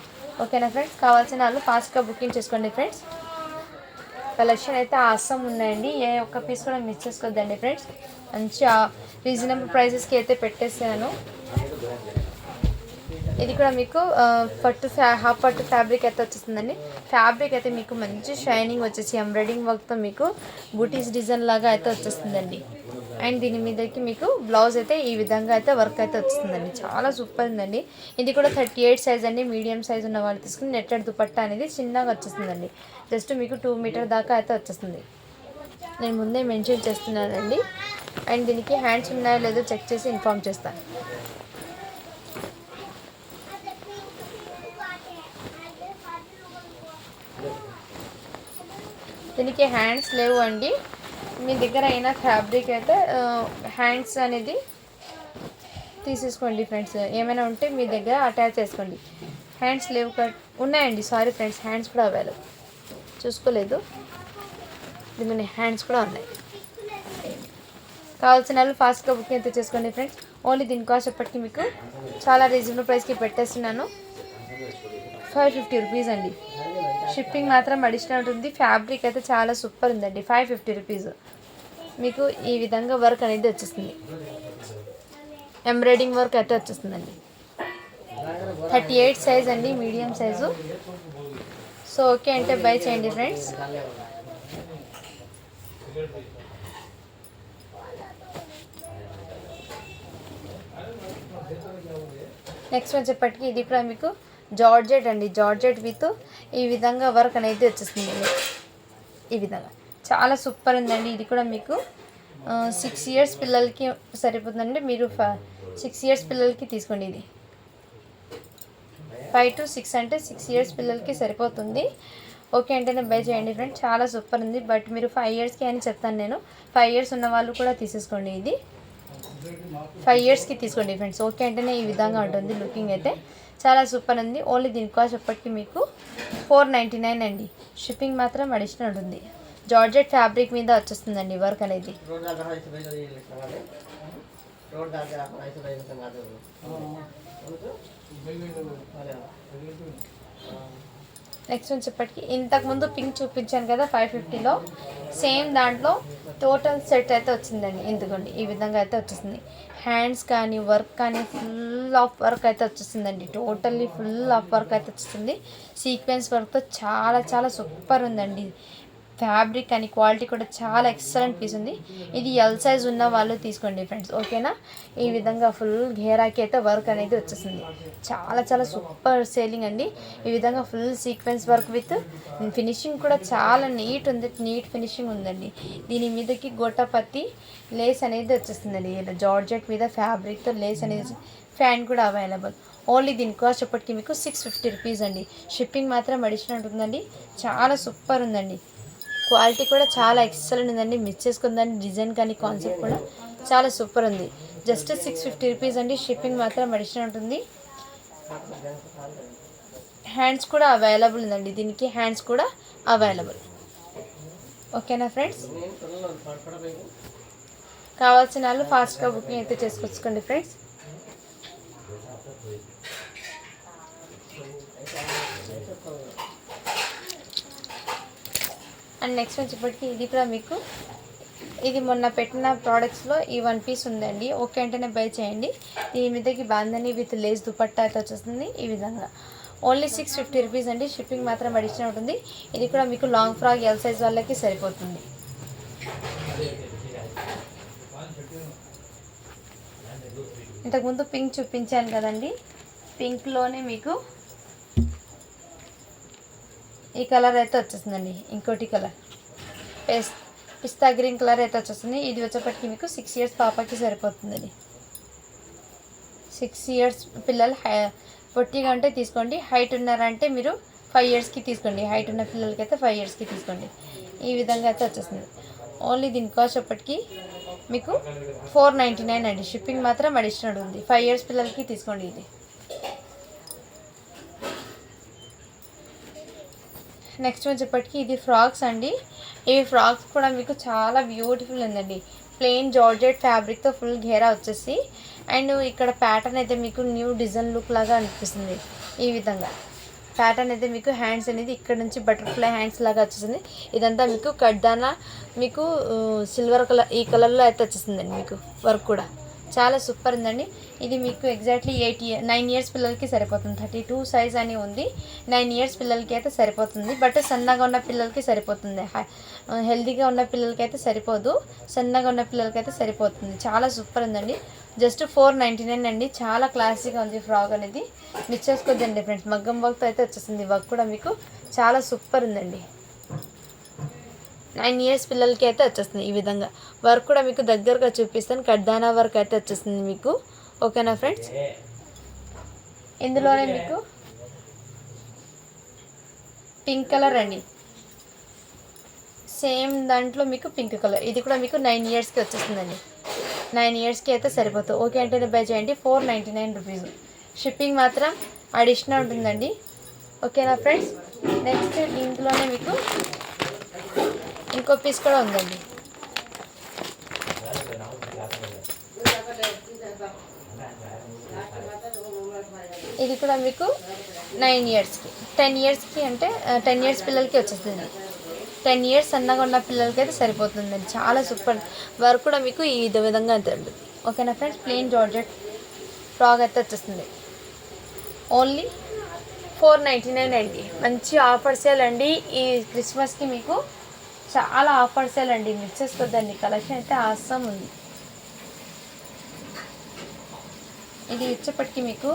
ఓకేనా ఫ్రెండ్స్? కావాల్సిన వాళ్ళు ఫాస్ట్గా బుకింగ్ చేసుకోండి ఫ్రెండ్స్. కలెక్షన్ అయితే ఆసమ్ ఉన్నాయండి. ఏ ఒక్క పీస్ కూడా మిస్ చేసుకోవద్దండి ఫ్రెండ్స్. మంచి రీజనబుల్ ప్రైసెస్కి అయితే పెట్టేసాను. ఇది కూడా మీకు హాఫ్ పట్టు ఫ్యాబ్రిక్ అయితే వచ్చేస్తుందండి. ఫ్యాబ్రిక్ అయితే మీకు మంచి షైనింగ్ వచ్చేసి ఎంబ్రాయిడింగ్ వర్క్తో మీకు బూటీస్ డిజైన్ లాగా అయితే వచ్చేస్తుందండి. అండ్ దీని మీదకి మీకు బ్లౌజ్ అయితే ఈ విధంగా అయితే వర్క్ అయితే వస్తుందండి. చాలా సూపర్ ఉందండి. ఇది కూడా 38 సైజ్ అండి. మీడియం సైజ్ ఉన్న వాళ్ళు తీసుకుని నెట్టెడ్ దుపట్టా అనేది చిన్నగా వచ్చేస్తుందండి. జస్ట్ మీకు 2 మీటర్ దాకా అయితే వచ్చేస్తుంది. నేను ముందే మెన్షన్ చేస్తున్నానండి. అండ్ దీనికి హ్యాండ్స్ ఉన్నాయో లేదో చెక్ చేసి ఇన్ఫార్మ్ చేస్తాను. దీనికి హ్యాండ్స్ లేవు అండి. మీ దగ్గర అయినా ఫ్యాబ్రిక్ అయితే హ్యాండ్స్ అనేది తీసేసుకోండి ఫ్రెండ్స్. ఏమైనా ఉంటే మీ దగ్గర అటాచ్ చేసుకోండి. హ్యాండ్స్ లేవు ఉన్నాయండి, సారీ ఫ్రెండ్స్, హ్యాండ్స్ కూడా అవైలబుల్, చూసుకోలేదు. దీని హ్యాండ్స్ కూడా ఉన్నాయి. కావాల్సిన వాళ్ళు ఫాస్ట్గా బుకింగ్ అయితే చేసుకోండి ఫ్రెండ్స్. ఓన్లీ దీని కాస్ట్ ఎప్పటికీ మీకు చాలా రీజనబుల్ ప్రైస్కి పెట్టేస్తున్నాను. 550 రూపీస్ అండి. షిప్పింగ్ మాత్రం అడిషనల్ ఉంటుంది. ఫ్యాబ్రిక్ అయితే చాలా సూపర్ ఉందండి. 550 రూపీస్. మీకు ఈ విధంగా వర్క్ అనేది వచ్చేస్తుంది, ఎంబ్రాయిడింగ్ వర్క్ అయితే వచ్చేస్తుందండి. 38 సైజ్ అండి, మీడియం సైజు. సో ఓకే అంటే బై చేయండి ఫ్రెండ్స్. నెక్స్ట్ వచ్చేప్పటికి ఇది కూడా మీకు జార్జెట్ అండి. జార్జెట్ విత్ ఈ విధంగా వర్క్ అనేది వచ్చేస్తుంది. ఈ విధంగా చాలా సూపర్ ఉందండి. ఇది కూడా మీకు 6 ఇయర్స్ పిల్లలకి సరిపోతుందండి. మీరు 6 ఇయర్స్ పిల్లలకి తీసుకోండి. ఇది 5 to 6 అంటే 6 ఇయర్స్ పిల్లలకి సరిపోతుంది. ఓకే అంటేనే బై చేయండి ఫ్రెండ్స్. చాలా సూపర్ ఉంది. బట్ మీరు 5 ఇయర్స్కి అని చెప్తాను నేను. 5 ఇయర్స్ ఉన్న వాళ్ళు కూడా తీసేసుకోండి. ఇది 5 ఇయర్స్కి తీసుకోండి ఫ్రెండ్స్. ఓకే అంటేనే ఈ విధంగా ఉంటుంది. లుకింగ్ అయితే చాలా సూపర్ ఉంది. ఓన్లీ దీని కాస్ట్ ఎప్పటికీ మీకు 499 అండి. షిప్పింగ్ మాత్రం అడిషనల్ ఉంటుంది. జార్జెట్ ఫ్యాబ్రిక్ మీద వచ్చేస్తుందండి వర్క్ అనేది. నెక్స్ట్ వచ్చేప్పటికి ఇంతకుముందు పింక్ చూపించాను కదా 550లో, సేమ్ దాంట్లో టోటల్ సెట్ అయితే వచ్చిందండి. ఎందుకండి ఈ విధంగా అయితే వచ్చేసింది. హ్యాండ్స్ కానీ వర్క్ కానీ ఫుల్ ఆఫ్ వర్క్ అయితే వచ్చేసిందండి. టోటల్లీ ఫుల్ ఆఫ్ వర్క్ అయితే వచ్చేసింది. సీక్వెన్స్ వర్క్తో చాలా చాలా సూపర్ ఉందండి. ఫ్యాబ్రిక్ కానీ క్వాలిటీ కూడా చాలా ఎక్సలెంట్ పీస్ ఉంది. ఇది ఎల్ సైజ్ ఉన్న వాళ్ళు తీసుకోండి ఫ్రెండ్స్. ఓకేనా. ఈ విధంగా ఫుల్ ఘేరాకి అయితే వర్క్ అనేది వచ్చేసింది. చాలా చాలా సూపర్ సేలింగ్ అండి. ఈ విధంగా full sequence work with finishing కూడా చాలా నీట్ ఉంది. నీట్ ఫినిషింగ్ ఉందండి. దీని మీదకి గోటాపత్తి లేస్ అనేది వచ్చేస్తుందండి. ఇలా జార్జెట్ మీద ఫ్యాబ్రిక్తో లేస్ అనేది, ఫ్యాన్ కూడా అవైలబుల్. ఓన్లీ దీని కాస్ట్ ఇప్పటికి మీకు 650 రూపీస్ అండి. షిప్పింగ్ మాత్రం అడిషనల్ ఉంటుందండి. చాలా సూపర్ ఉందండి. క్వాలిటీ కూడా చాలా ఎక్సలెంట్ ఉందండి. మిస్ చేసుకుందండి. డిజైన్ కానీ కాన్సెప్ట్ కూడా చాలా సూపర్ ఉంది. జస్ట్ 650 రూపీస్ అండి. షిప్పింగ్ మాత్రం అడిషనల్ ఉంటుంది. హ్యాండ్స్ కూడా అవైలబుల్ ఉందండి. దీనికి హ్యాండ్స్ కూడా అవైలబుల్. ఓకేనా ఫ్రెండ్స్. కావాల్సిన వాళ్ళు ఫాస్ట్గా బుకింగ్ అయితే చేసుకొచ్చుకోండి ఫ్రెండ్స్. అండ్ నెక్స్ట్ వచ్చేప్పటికి ఇది కూడా మీకు ఇది మొన్న పెట్టిన ప్రోడక్ట్స్లో ఈ 1 పీస్ ఉందండి. ఓకే అంటేనే బై చేయండి. దీని మీదకి బాందని విత్ లేస్ దుపట్టా అయితే వచ్చేస్తుంది. ఈ విధంగా ఓన్లీ 650 రూపీస్ అండి. షిప్పింగ్ మాత్రం అడిషనల్ ఉంటుంది. ఇది కూడా మీకు లాంగ్ ఫ్రాక్ ఎల్ సైజ్ వాళ్ళకి సరిపోతుంది. ఇంతకుముందు పింక్ చూపించాను కదండి. పింక్లోనే మీకు ఈ కలర్ అయితే వచ్చేస్తుందండి. ఇంకోటి కలర్ పిస్తా గ్రీన్ కలర్ అయితే వచ్చేస్తుంది. ఇది వచ్చేప్పటికి మీకు 6 ఇయర్స్ పాపకి సరిపోతుందండి. 6 ఇయర్స్ పిల్లలు పొట్టిగా ఉంటే తీసుకోండి. హైట్ ఉన్నారంటే మీరు 5 ఇయర్స్కి తీసుకోండి. హైట్ ఉన్న పిల్లలకి అయితే 5 ఇయర్స్కి తీసుకోండి. ఈ విధంగా అయితే వచ్చేస్తుంది. ఓన్లీ దీని కాస్ట్ అప్పటికి మీకు 499 అండి. షిప్పింగ్ మాత్రం అడిషనల్ ఉంది. 5 ఇయర్స్ పిల్లలకి తీసుకోండి. ఇది నెక్స్ట్ వచ్చేప్పటికి ఇది ఫ్రాక్స్ అండి. ఈ ఫ్రాక్స్ కూడా మీకు చాలా బ్యూటిఫుల్ ఉందండి. ప్లెయిన్ జార్జెట్ ఫ్యాబ్రిక్తో ఫుల్ ఘేరా వచ్చేసి, అండ్ ఇక్కడ ప్యాటర్న్ అయితే మీకు న్యూ డిజైన్ లుక్ లాగా అనిపిస్తుంది. ఈ విధంగా ప్యాటర్న్ అయితే మీకు హ్యాండ్స్ అనేది ఇక్కడ నుంచి బటర్ఫ్లై హ్యాండ్స్ లాగా వచ్చేసింది. ఇదంతా మీకు కడ్దానా మీకు సిల్వర్ కలర్ ఈ కలర్లో అయితే వచ్చేసిందండి. మీకు వర్క్ కూడా చాలా సూపర్ ఉందండి. ఇది మీకు ఎగ్జాక్ట్లీ 9 ఇయర్స్ పిల్లలకి సరిపోతుంది. 32 సైజ్ అని ఉంది. 9 ఇయర్స్ పిల్లలకి అయితే సరిపోతుంది. బట్ సన్నగా ఉన్న పిల్లలకి సరిపోతుంది. హెల్తీగా ఉన్న పిల్లలకి అయితే సరిపోదు. సన్నగా ఉన్న పిల్లలకి అయితే సరిపోతుంది. చాలా సూపర్ ఉందండి. జస్ట్ 499 అండి. చాలా క్లాసీగా ఉంది ఫ్రాక్ అనేది. మిస్ చేసుకోవద్దండి ఫ్రెండ్స్. మగ్గం వర్క్తో అయితే వచ్చేసింది. వర్క్ కూడా మీకు చాలా సూపర్ ఉందండి. 9 ఇయర్స్ పిల్లలకి అయితే వచ్చేస్తుంది. ఈ విధంగా వర్క్ కూడా మీకు దగ్గరగా చూపిస్తాను. కడ్దానా వర్క్ అయితే వచ్చేస్తుంది మీకు. ఓకేనా ఫ్రెండ్స్. ఇందులోనే మీకు పింక్ కలర్ అండి. సేమ్ దాంట్లో మీకు పింక్ కలర్, ఇది కూడా మీకు 9 ఇయర్స్కి వచ్చేస్తుందండి. 9 ఇయర్స్కి అయితే సరిపోతుంది. ఓకే అంటేనే బై చేయండి. 499 రూపీస్. షిప్పింగ్ మాత్రం అడిషనల్ ఉంటుందండి. ఓకేనా ఫ్రెండ్స్. నెక్స్ట్ ఇంట్లోనే మీకు ఇంకో పీస్ కూడా ఉందండి. ఇది కూడా మీకు 9 ఇయర్స్కి, 10 ఇయర్స్కి అంటే 10 ఇయర్స్ పిల్లలకి వచ్చేస్తుంది. 10 ఇయర్స్ సన్నగా ఉన్న పిల్లలకి అయితే సరిపోతుందండి. చాలా సూపర్ వర్క్ కూడా మీకు ఈ విధంగా అయితే ఉంటుంది. ఓకేనా ఫ్రెండ్స్. ప్లెయిన్ జార్జెట్ ఫ్రాక్ అయితే వచ్చేస్తుంది. ఓన్లీ 499 అండి. మంచి ఆఫర్ సేల్ అండి. ఈ క్రిస్మస్కి మీకు చాలా ఆఫర్ సేల్ అండి. మిస్ చేసుకోవద్దండి. కలెక్షన్ అయితే ఆసమ్ ఉంది. ఇది వచ్చేప్పటికి మీకు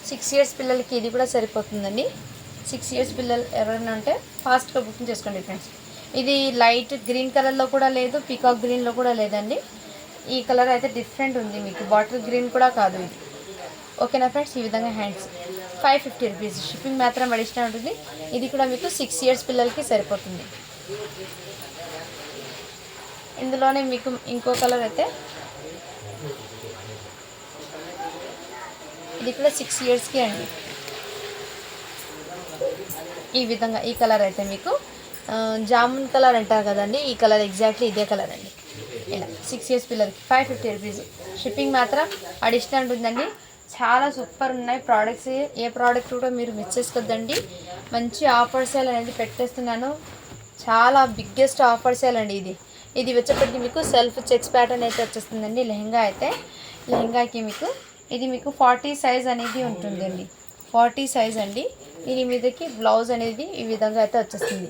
6 ఇయర్స్ పిల్లలకి ఇది కూడా సరిపోతుందండి. 6 ఇయర్స్ పిల్లలు ఎవరైనా ఉంటే ఫాస్ట్గా బుకింగ్ చేసుకోండి ఫ్రెండ్స్. ఇది లైట్ గ్రీన్ కలర్లో కూడా లేదు, పీకాక్ గ్రీన్లో కూడా లేదండి. ఈ కలర్ అయితే డిఫరెంట్ ఉంది మీకు. బాటిల్ గ్రీన్ కూడా కాదు ఇది. ఓకేనా ఫ్రెండ్స్. ఈ విధంగా హ్యాండ్స్ 550 రూపీస్. షిప్పింగ్ మాత్రం అడిషనల్ ఉంటుంది. ఇది కూడా మీకు 6 ఇయర్స్ పిల్లలకి సరిపోతుంది. ఇందులోనే మీకు ఇంకో కలర్ అయితే ఇది కూడా 6 ఇయర్స్కి అండి. ఈ విధంగా ఈ కలర్ అయితే మీకు జామున్ కలర్ అంటారు కదండి, ఈ కలర్ ఎగ్జాక్ట్లీ ఇదే కలర్ అండి. ఇలా 6 ఇయర్స్ పిల్లలకి 550 రూపీస్. షిప్పింగ్ మాత్రం అడిషనల్ ఉంటుందండి. చాలా సూపర్ ఉన్నాయి ప్రోడక్ట్స్. ఏ ప్రోడక్ట్ కూడా మీరు మిస్ చేసుకోవద్దండి. మంచి ఆఫర్ సేల్ అనేది పెట్టేస్తున్నాను. చాలా బిగ్గెస్ట్ ఆఫర్ సేల్ అండి ఇది. ఇది వచ్చేప్పటికి మీకు సెల్ఫ్ చెక్స్ ప్యాటర్న్ అయితే వచ్చేస్తుందండి. లెహంగా అయితే లెహంగాకి మీకు ఇది మీకు 40 సైజ్ అనేది ఉంటుందండి. 40 సైజ్ అండి. దీని మీదకి బ్లౌజ్ అనేది ఈ విధంగా అయితే వచ్చేస్తుంది.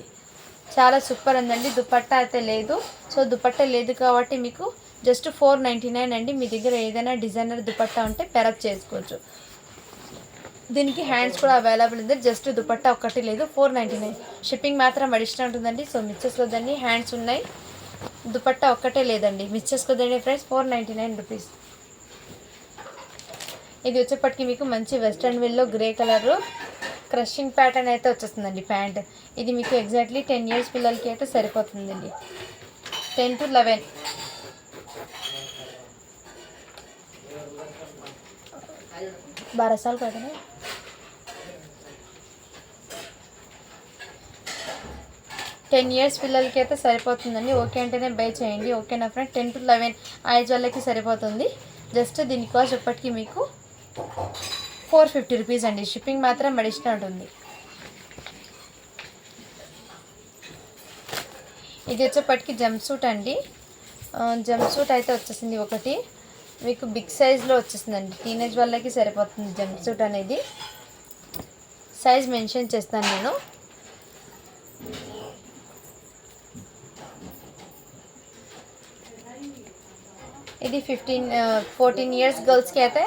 చాలా సూపర్ ఉందండి. దుపట్టా అయితే లేదు. సో దుపట్టా లేదు కాబట్టి మీకు జస్ట్ 499 అండి. మీ దగ్గర ఏదైనా డిజైనర్ దుపట్టా ఉంటే పెరప్ చేసుకోవచ్చు. దీనికి హ్యాండ్స్ కూడా అవైలబుల్ ఉంది. జస్ట్ దుపట్టా ఒక్కటి లేదు. 499. షిప్పింగ్ మాత్రం అడిషనల్ ఉంటుందండి. సో మిస్ చేసుకోవద్దండి. హ్యాండ్స్ ఉన్నాయి, దుపట్టా ఒక్కటే లేదండి. మిస్ చేసుకోవద్దండి ఫ్రెండ్స్. 499 రూపీస్. ఇది వచ్చేప్పటికి మీకు మంచి వెస్ట్రన్ వేర్లో గ్రే కలరు క్రషింగ్ ప్యాటర్న్ అయితే వచ్చేస్తుందండి ప్యాంట్. ఇది మీకు ఎగ్జాక్ట్లీ 10 ఇయర్స్ పిల్లలకి అయితే సరిపోతుందండి. 10 to 11. బారసాలు కదా. టెన్ ఇయర్స్ పిల్లలకి అయితే సరిపోతుందండి. ఓకే అంటేనే బై చేయండి. ఓకేనా ఫ్రెండ్. 10 to 11 ఏజ్ వాళ్ళకి సరిపోతుంది. జస్ట్ దీని కాస్ట్ ఇప్పటికీ మీకు 450 రూపీస్ అండి. షిప్పింగ్ మాత్రం అడిషనల్ ఉంటుంది. ఇది వచ్చేప్పటికి జంప్ సూట్ అండి. జంప్ సూట్ అయితే వచ్చేసింది ఒకటి మీకు బిగ్ సైజ్లో వచ్చేసిందండి. టీనేజ్ వాళ్ళకి సరిపోతుంది జంప్ సూట్ అనేది. సైజ్ మెన్షన్ చేస్తాను నేను. ఇది 14 ఇయర్స్ గర్ల్స్కి అయితే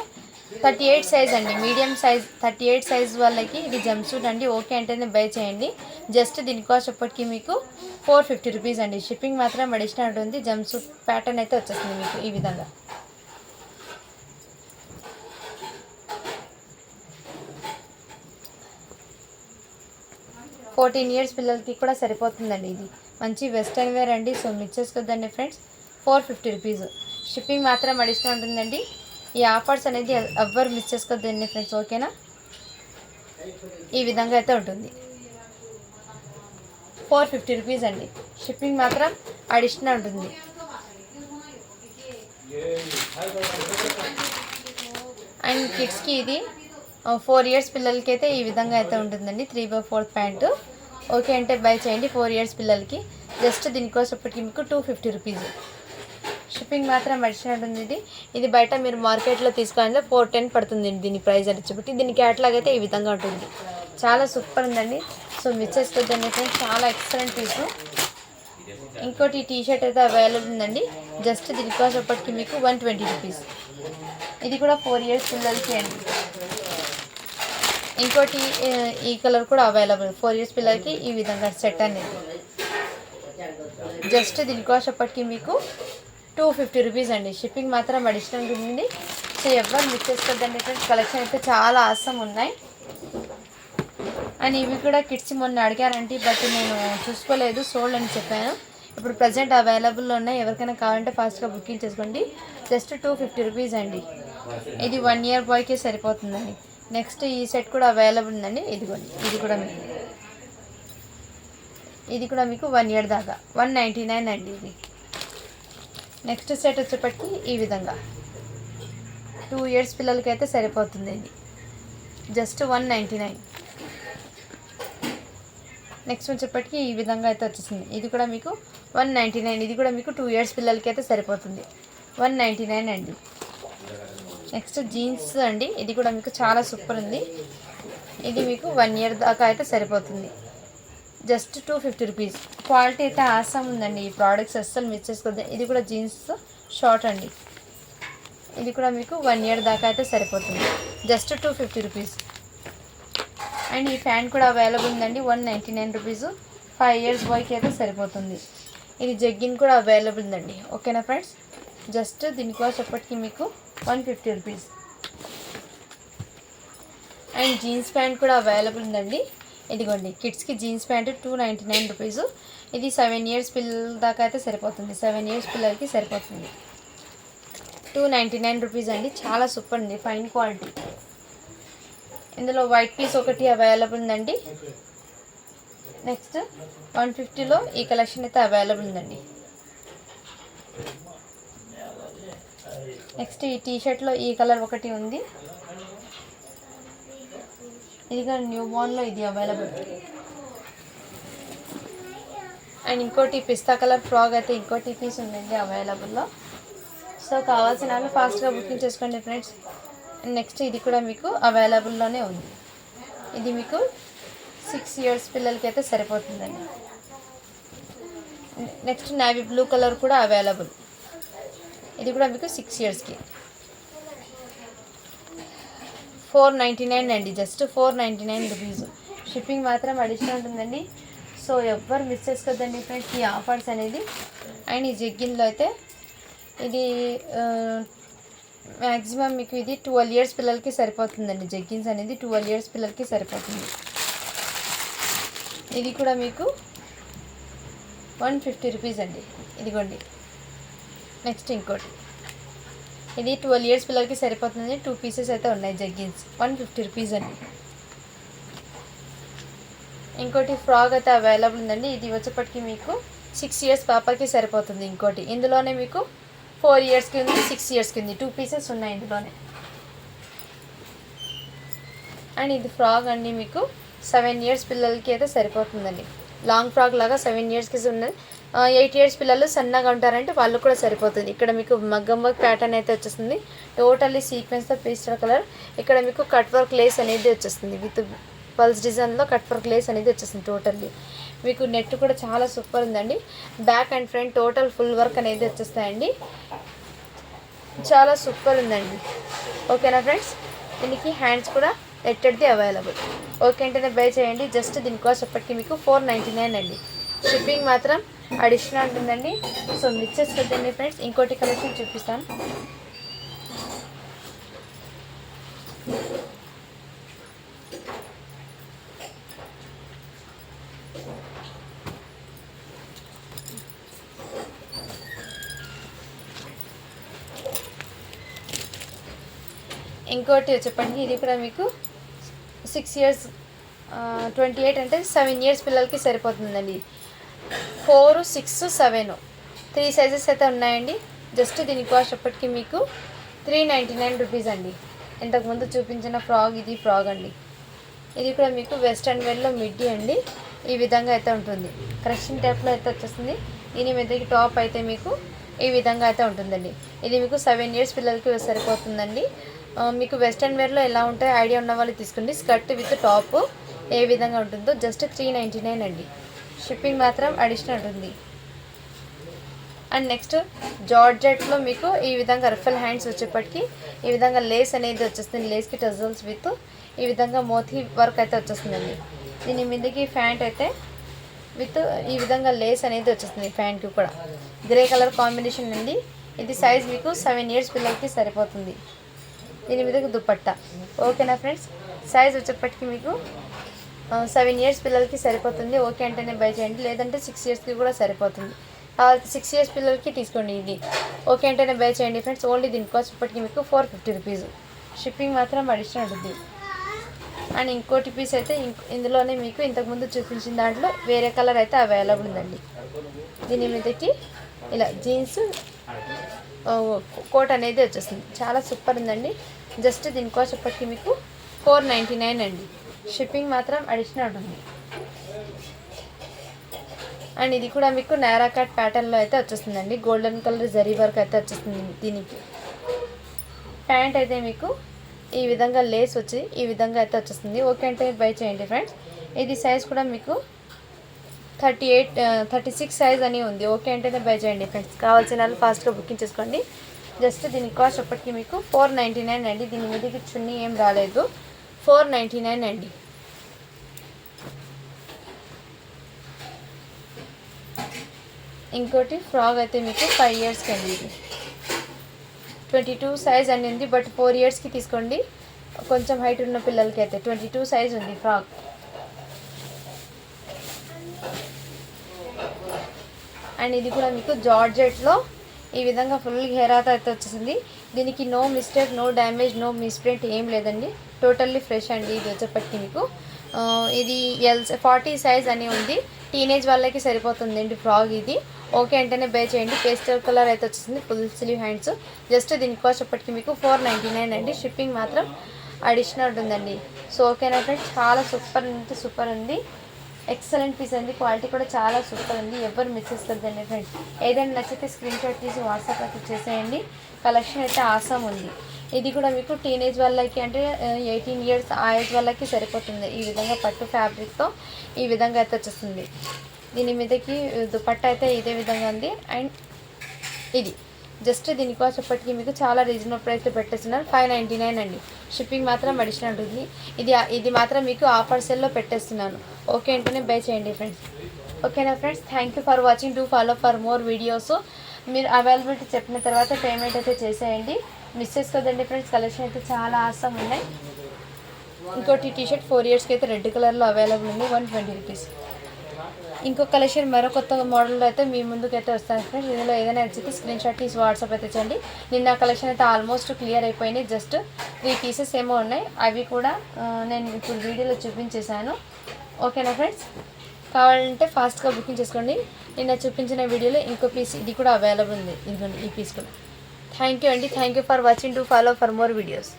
38 సైజ్ అండి. మీడియం సైజ్ 38 సైజ్ వాళ్ళకి ఇది జంప్ సూట్ అండి. ఓకే అంటేనే బై చేయండి. జస్ట్ దీని కాస్ట్ ఎప్పటికీ మీకు 450 రూపీస్ అండి. షిప్పింగ్ మాత్రం అడిషనల్ ఉంటుంది. జంప్ సూట్ ప్యాటర్న్ అయితే వచ్చేస్తుంది మీకు ఈ విధంగా. ఫోర్టీన్ ఇయర్స్ పిల్లలకి కూడా సరిపోతుందండి. ఇది మంచి వెస్ట్రన్ వేర్ అండి. సో మిస్ చేసుకోవద్దండి ఫ్రెండ్స్. 450 రూపీస్. షిప్పింగ్ మాత్రం అడిషనల్ ఉంటుందండి. ఈ ఆఫర్స్ అనేది ఎవ్వరు మిస్ చేసుకోవద్దండి ఫ్రెండ్స్. ఓకేనా. ఈ విధంగా అయితే ఉంటుంది. 450 రూపీస్ అండి. షిప్పింగ్ మాత్రం అడిషనల్ ఉంటుంది. అండ్ కిడ్స్కి ఇది 4 ఇయర్స్ పిల్లలకి అయితే ఈ విధంగా అయితే ఉంటుందండి. 3/4 ప్యాంటు. ఓకే అంటే బై చేయండి. 4 ఇయర్స్ పిల్లలకి జస్ట్ దీనికోసం ఇప్పటికి మీకు 250 రూపీస్. షిప్పింగ్ మాత్రం అడిషనల్ ఉంటుంది. ఇది బయట మీరు మార్కెట్లో తీసుకోవాలంటే 410 పడుతుంది దీని ప్రైస్ అని చెప్పి. దీని క్యాట్లాగ్ అయితే ఈ విధంగా ఉంటుంది. చాలా సూపర్ ఉందండి. సో మిస్ చేసుకోవద్దండి ఫ్రెండ్స్. చాలా ఎక్సలెంట్ పీసు. ఇంకోటి టీ షర్ట్ అయితే అవైలబుల్ ఉందండి. జస్ట్ దీనికోసం ఇప్పటికి మీకు 120 రూపీస్. ఇది కూడా 4 ఇయర్స్ పిల్లలకి అండి. ఇంకోటి ఈ కలర్ కూడా అవైలబుల్ 4 ఇయర్స్ పిల్లలకి ఈ విధంగా సెట్ అనేది. జస్ట్ దీనికోసం ఇప్పటికి మీకు 250 రూపీస్ అండి. షిప్పింగ్ మాత్రం అడిషనల్ ఉంటుంది. సో ఎవరు మిస్ చేసుకోవద్దండి ఫ్రెండ్స్. కలెక్షన్ అయితే చాలా ఆసమ్ ఉన్నాయి. అండ్ ఇవి కూడా కిడ్స్ మొన్న అడిగారంటే, బట్ నేను చూసుకోలేదు, సోల్డ్ అని చెప్పాను. ఇప్పుడు ప్రజెంట్ అవైలబుల్లో ఉన్నాయి. ఎవరికైనా కావాలంటే ఫాస్ట్గా బుకింగ్ చేసుకోండి. జస్ట్ 250 రూపీస్ అండి. ఇది 1 ఇయర్ బాయ్కే సరిపోతుందండి. నెక్స్ట్ ఈ సెట్ కూడా అవైలబుల్ ఉందండి. ఇదిగోండి, ఇది కూడా మీకు 1 ఇయర్ దాకా 199 అండి ఇది. నెక్స్ట్ సెట్ వచ్చేప్పటికి ఈ విధంగా 2 ఇయర్స్ పిల్లలకి అయితే సరిపోతుంది. ఇది జస్ట్ 199. నెక్స్ట్ వచ్చేప్పటికి ఈ విధంగా అయితే వచ్చేసింది. ఇది కూడా మీకు 199. ఇది కూడా మీకు 2 ఇయర్స్ పిల్లలకి అయితే సరిపోతుంది. 199 అండి. నెక్స్ట్ జీన్స్ అండి. ఇది కూడా మీకు చాలా సూపర్ ఉంది. ఇది మీకు 1 ఇయర్ దాకా అయితే సరిపోతుంది. Just 250 rupees. క్వాలిటీ అయితే ఆసమ్ ఉందండి. ఈ ప్రోడక్ట్స్ అస్సలు మిస్ చేసుకోవద్దు. ఇది కూడా జీన్స్ షార్ట్ అండి. ఇది కూడా మీకు 1 ఇయర్ దాకా అయితే సరిపోతుంది. Just 250 rupees. అండ్ ఈ ఫ్యాన్ కూడా అవైలబుల్ ఉందండి. 199 రూపీస్. 5 ఇయర్స్ బాయ్కి అయితే సరిపోతుంది. ఇది జగ్గిన్ కూడా అవైలబుల్ ఉందండి. ఓకేనా ఫ్రెండ్స్? జస్ట్ దీనికోసం ఎప్పటికీ మీకు 150 రూపీస్. అండ్ జీన్స్ ప్యాంట్ కూడా అవైలబుల్ ఉందండి. ఇదిగోండి, కిడ్స్కి జీన్స్ ప్యాంట్ 299 రూపీస్. ఇది 7 ఇయర్స్ పిల్లల దాకా అయితే సరిపోతుంది. 7 ఇయర్స్ పిల్లలకి సరిపోతుంది. 299 రూపీస్ అండి. చాలా సూపర్ ఉంది, ఫైన్ క్వాలిటీ. ఇందులో వైట్ పీస్ ఒకటి అవైలబుల్ ఉందండి. నెక్స్ట్ 150లో ఈ కలెక్షన్ అయితే అవైలబుల్ ఉందండి. నెక్స్ట్ ఈ టీషర్ట్లో ఈ కలర్ ఒకటి ఉంది. ఇది కూడా న్యూ బార్న్లో ఇది అవైలబుల్. అండ్ ఇంకోటి పిస్తా కలర్ ఫ్రాక్ అయితే ఇంకోటి పీస్ ఉందండి అవైలబుల్లో. సో కావాల్సిన వాళ్ళు ఫాస్ట్గా బుకింగ్ చేసుకోండి ఫ్రెండ్స్. నెక్స్ట్ ఇది కూడా మీకు అవైలబుల్లోనే ఉంది. ఇది మీకు 6 ఇయర్స్ పిల్లలకి అయితే సరిపోతుందండి. నెక్స్ట్ నేవీ బ్లూ కలర్ కూడా అవైలబుల్. ఇది కూడా మీకు 6 ఇయర్స్కి 499 అండి. Just 499 rupees. షిప్పింగ్ మాత్రం అడిషనల్ ఉంటుందండి. సో ఎవ్వరు మిస్ చేసుకోవద్దండి ఫ్రెండ్స్ ఈ ఆఫర్స్ అనేది. అండ్ ఈ జగ్గిన్లో అయితే ఇది మ్యాక్సిమం మీకు ఇది 12 ఇయర్స్ పిల్లలకి సరిపోతుందండి. జగ్గిన్స్ అనేది 12 ఇయర్స్ పిల్లలకి సరిపోతుంది. ఇది కూడా మీకు 150 రూపీస్ అండి. ఇదిగోండి. నెక్స్ట్ ఇంకోటి, ఇది 12 ఇయర్స్ పిల్లలకి సరిపోతుంది. 2 పీసెస్ అయితే ఉన్నాయి జగ్గిన్స్. 150 రూపీస్ అండి. ఇంకోటి ఫ్రాక్ అయితే అవైలబుల్ ఉందండి. ఇది వచ్చేప్పటికి మీకు 6 ఇయర్స్ పాపకి సరిపోతుంది. ఇంకోటి ఇందులోనే మీకు 4 ఇయర్స్కి ఉంది, 6 ఇయర్స్కి ఉంది. 2 పీసెస్ ఉన్నాయి ఇందులోనే. అండ్ ఇది ఫ్రాక్ అండి, మీకు 7 ఇయర్స్ పిల్లలకి అయితే సరిపోతుందండి. లాంగ్ ఫ్రాక్ లాగా 7 ఇయర్స్కి ఉన్నది. 8 ఇయర్స్ పిల్లలు సన్నగా ఉంటారంటే వాళ్ళు కూడా సరిపోతుంది. ఇక్కడ మీకు మగ్గం వర్క్ ప్యాటర్న్ అయితే వచ్చేస్తుంది. టోటల్లీ సీక్వెన్స్తో పేస్టల్ కలర్. ఇక్కడ మీకు కట్ వర్క్ లేస్ అనేది వచ్చేస్తుంది. విత్ పల్స్ డిజైన్లో కట్ వర్క్ లేస్ అనేది వచ్చేస్తుంది. టోటల్లీ మీకు నెట్ కూడా చాలా సూపర్ ఉందండి. Back and front total full work అనేది వచ్చేస్తాయండి. చాలా సూపర్ ఉందండి. ఓకేనా ఫ్రెండ్స్? దీనికి హ్యాండ్స్ కూడా నెట్టెడ్ది అవైలబుల్. ఓకే అంటేనే బై చేయండి. జస్ట్ దీనికోసం ఎప్పటికీ మీకు 499 అండి. షిప్పింగ్ మాత్రం అడిషనల్ ఉంటుందండి. సో మిస్ చేసుకోవద్దండి ఫ్రెండ్స్. ఇంకోటి కలెక్షన్ చూపిస్తాను. ఇంకోటి చెప్పండి, ఇది కూడా మీకు 6 ఇయర్స్ 28 అంటే 7 ఇయర్స్ పిల్లలకి సరిపోతుందండి. 4, 6, 7 3 సైజెస్ అయితే ఉన్నాయండి. జస్ట్ దీని కాస్ట్ ఎప్పటికీ మీకు 399 రూపీస్ అండి. ఇంతకుముందు చూపించిన ఫ్రాక్ ఇది ఫ్రాక్ అండి. ఇది కూడా మీకు వెస్ట్రన్ వేర్లో మిడ్డీ అండి. ఈ విధంగా అయితే ఉంటుంది. క్రషింగ్ టైప్లో అయితే వచ్చేస్తుంది. దీని మీదకి టాప్ అయితే మీకు ఈ విధంగా అయితే ఉంటుందండి. ఇది మీకు 7 ఇయర్స్ పిల్లలకి సరిపోతుందండి. మీకు వెస్ట్రన్ వేర్లో ఎలా ఉంటాయో ఐడియా ఉన్న వాళ్ళు తీసుకోండి. స్కర్ట్ విత్ టాప్ ఏ విధంగా ఉంటుందో జస్ట్ 399 అండి. షిప్పింగ్ మాత్రం అడిషనల్ ఉంటుంది. అండ్ నెక్స్ట్ జార్జెట్లో మీకు ఈ విధంగా రఫల్ హ్యాండ్స్ వచ్చేప్పటికి ఈ విధంగా లేస్ అనేది వచ్చేస్తుంది. లేస్కి టజల్స్ విత్ ఈ విధంగా మోతీ వర్క్ అయితే వచ్చేస్తుందండి. దీని మీదకి ప్యాంట్ అయితే విత్ ఈ విధంగా లేస్ అనేది వచ్చేస్తుంది. ప్యాంట్కి కూడా గ్రే కలర్ కాంబినేషన్ అండి. ఇది సైజ్ మీకు 7 ఇయర్స్ పిల్లలకి సరిపోతుంది. దీని మీదకి దుపట్టా. ఓకేనా ఫ్రెండ్స్? సైజ్ వచ్చేప్పటికి మీకు 7 ఇయర్స్ పిల్లలకి సరిపోతుంది. ఓకే అంటేనే బై చేయండి, లేదంటే 6 ఇయర్స్కి కూడా సరిపోతుంది. కావాలి 6 ఇయర్స్ పిల్లలకి తీసుకోండి. ఇది ఓకే అంటేనే బై చేయండి ఫ్రెండ్స్. ఓన్లీ దీని కాస్ట్ ఇప్పటికి మీకు 450 రూపీస్. షిప్పింగ్ మాత్రం అడిషనల్ ఉంటుంది. అండ్ ఇంకోటి పీస్ అయితే ఇందులోనే మీకు ఇంతకుముందు చూపించిన దాంట్లో వేరే కలర్ అయితే అవైలబుల్ ఉందండి. దీని మీదకి ఇలా జీన్స్ కోట్ అనేది వచ్చేస్తుంది. చాలా సూపర్ ఉందండి. జస్ట్ దీని కాస్ట్ ఇప్పటికి మీకు 499 అండి. షిప్పింగ్ మాత్రం అడిషనల్ ఉంటుంది. అండ్ ఇది కూడా మీకు నారా కట్ ప్యాటర్న్లో అయితే వచ్చేస్తుందండి. గోల్డెన్ కలర్ జరీ వర్క్ అయితే వచ్చేస్తుంది. దీనికి ప్యాంట్ అయితే మీకు ఈ విధంగా లేస్ వచ్చి ఈ విధంగా అయితే వచ్చేస్తుంది. ఓకే అంటే బై చేయండి ఫ్రెండ్స్. ఇది సైజ్ కూడా మీకు 36 సైజ్ అని ఉంది. ఓకే అంటేనే బై చేయండి ఫ్రెండ్స్. కావాల్సిన వాళ్ళు ఫాస్ట్గా బుకింగ్ చేసుకోండి. జస్ట్ దీని కాస్ట్ అప్పటికి మీకు 499 అండి. దీని మీదకి చున్నీ ఏం రాలేదు. 499 అండి. ఇంకోటి ఫ్రాక్ అయితే మీకు 5 ఇయర్స్కి అండి. ఇది 22 సైజ్ అని ఉంది, బట్ 4 ఇయర్స్కి తీసుకోండి. కొంచెం హైట్ ఉన్న పిల్లలకి అయితే 22 సైజ్ ఉంది ఫ్రాక్. అండ్ ఇది కూడా మీకు జార్జెట్లో ఈ విధంగా ఫుల్ హెరాత అయితే వచ్చేసింది. దీనికి no mistake, no damage, no misprint ఏం లేదండి. టోటల్లీ ఫ్రెష్ అండి. ఇది వచ్చేప్పటికి మీకు ఇది 40 సైజ్ అని ఉంది. టీనేజ్ వాళ్ళకి సరిపోతుందండి ఫ్రాక్ ఇది. ఓకే అంటేనే బై చేయండి. పేస్టల్ కలర్ అయితే వచ్చేసింది. Full sleeve hands. జస్ట్ దీని కాస్ట్ అప్పటికి మీకు 499 అండి. షిప్పింగ్ మాత్రం అడిషనల్ ఉంటుందండి. సో ఓకేనా ఫ్రెండ్స్, చాలా సూపర్ అంటే సూపర్ ఉంది. ఎక్సలెంట్ పీస్ అండి. క్వాలిటీ కూడా చాలా సూపర్ ఉంది. ఎవరు మిస్ చేసుకోవద్దండి ఫ్రెండ్స్. ఏదైనా నచ్చితే స్క్రీన్ షాట్ తీసి వాట్సాప్ అయితే చేసేయండి. కలెక్షన్ అయితే ఆసమ్ ఉంది. ఇది కూడా మీకు టీనేజ్ వాళ్ళకి అంటే 18 ఇయర్స్ ఆ ఏజ్ వాళ్ళకి సరిపోతుంది. ఈ విధంగా పట్టు ఫ్యాబ్రిక్తో ఈ విధంగా అయితే వచ్చేస్తుంది. దీని మీదకి దుపట్టా అయితే ఇదే విధంగా ఉంది. అండ్ ఇది జస్ట్ దీని కాస్ట్ ఇప్పటికీ మీకు చాలా రీజనబుల్ ప్రైస్లో పెట్టేస్తున్నారు. 599 అండి. షిప్పింగ్ మాత్రం అడిషనల్ ఉంటుంది. ఇది మాత్రం మీకు ఆఫర్ సెల్లో పెట్టేస్తున్నాను. ఓకే అంటేనే బై చేయండి ఫ్రెండ్స్. ఓకేనా friends, thank you for watching. Do follow for more videos. మీరు అవైలబిలిటీ చెప్పిన తర్వాత పేమెంట్ అయితే చేసేయండి. Miss చేసుకోదండి friends. కలెక్షన్ అయితే చాలా ఆసమ్ ఉన్నాయి. ఇంకోటి టీషర్ట్ 4 ఇయర్స్కి అయితే రెడ్ కలర్లో అవైలబుల్ ఉంది. 120 రూపీస్. ఇంకో కలెక్షన్ మరో కొత్త మోడల్లో అయితే మీ ముందుకు అయితే వస్తాను ఫ్రెండ్స్. ఇందులో ఏదైనా నచ్చితే స్క్రీన్ షాట్ తీసి వాట్సాప్ అయితే చేయండి. నిన్న కలెక్షన్ అయితే ఆల్మోస్ట్ క్లియర్ అయిపోయినాయి. జస్ట్ 3 పీసెస్ ఏమో ఉన్నాయి. అవి కూడా నేను ఇప్పుడు వీడియోలో చూపించేశాను. ఓకేనా ఫ్రెండ్స్, కావాలంటే ఫాస్ట్గా బుకింగ్ చేసుకోండి. నిన్న చూపించిన వీడియోలో ఇంకో పీస్ ఇది కూడా అవైలబుల్ ఉంది. ఇదిగోండి ఈ పీస్ కూడా. థ్యాంక్ యూ అండి. Thank you for watching. To follow for more videos.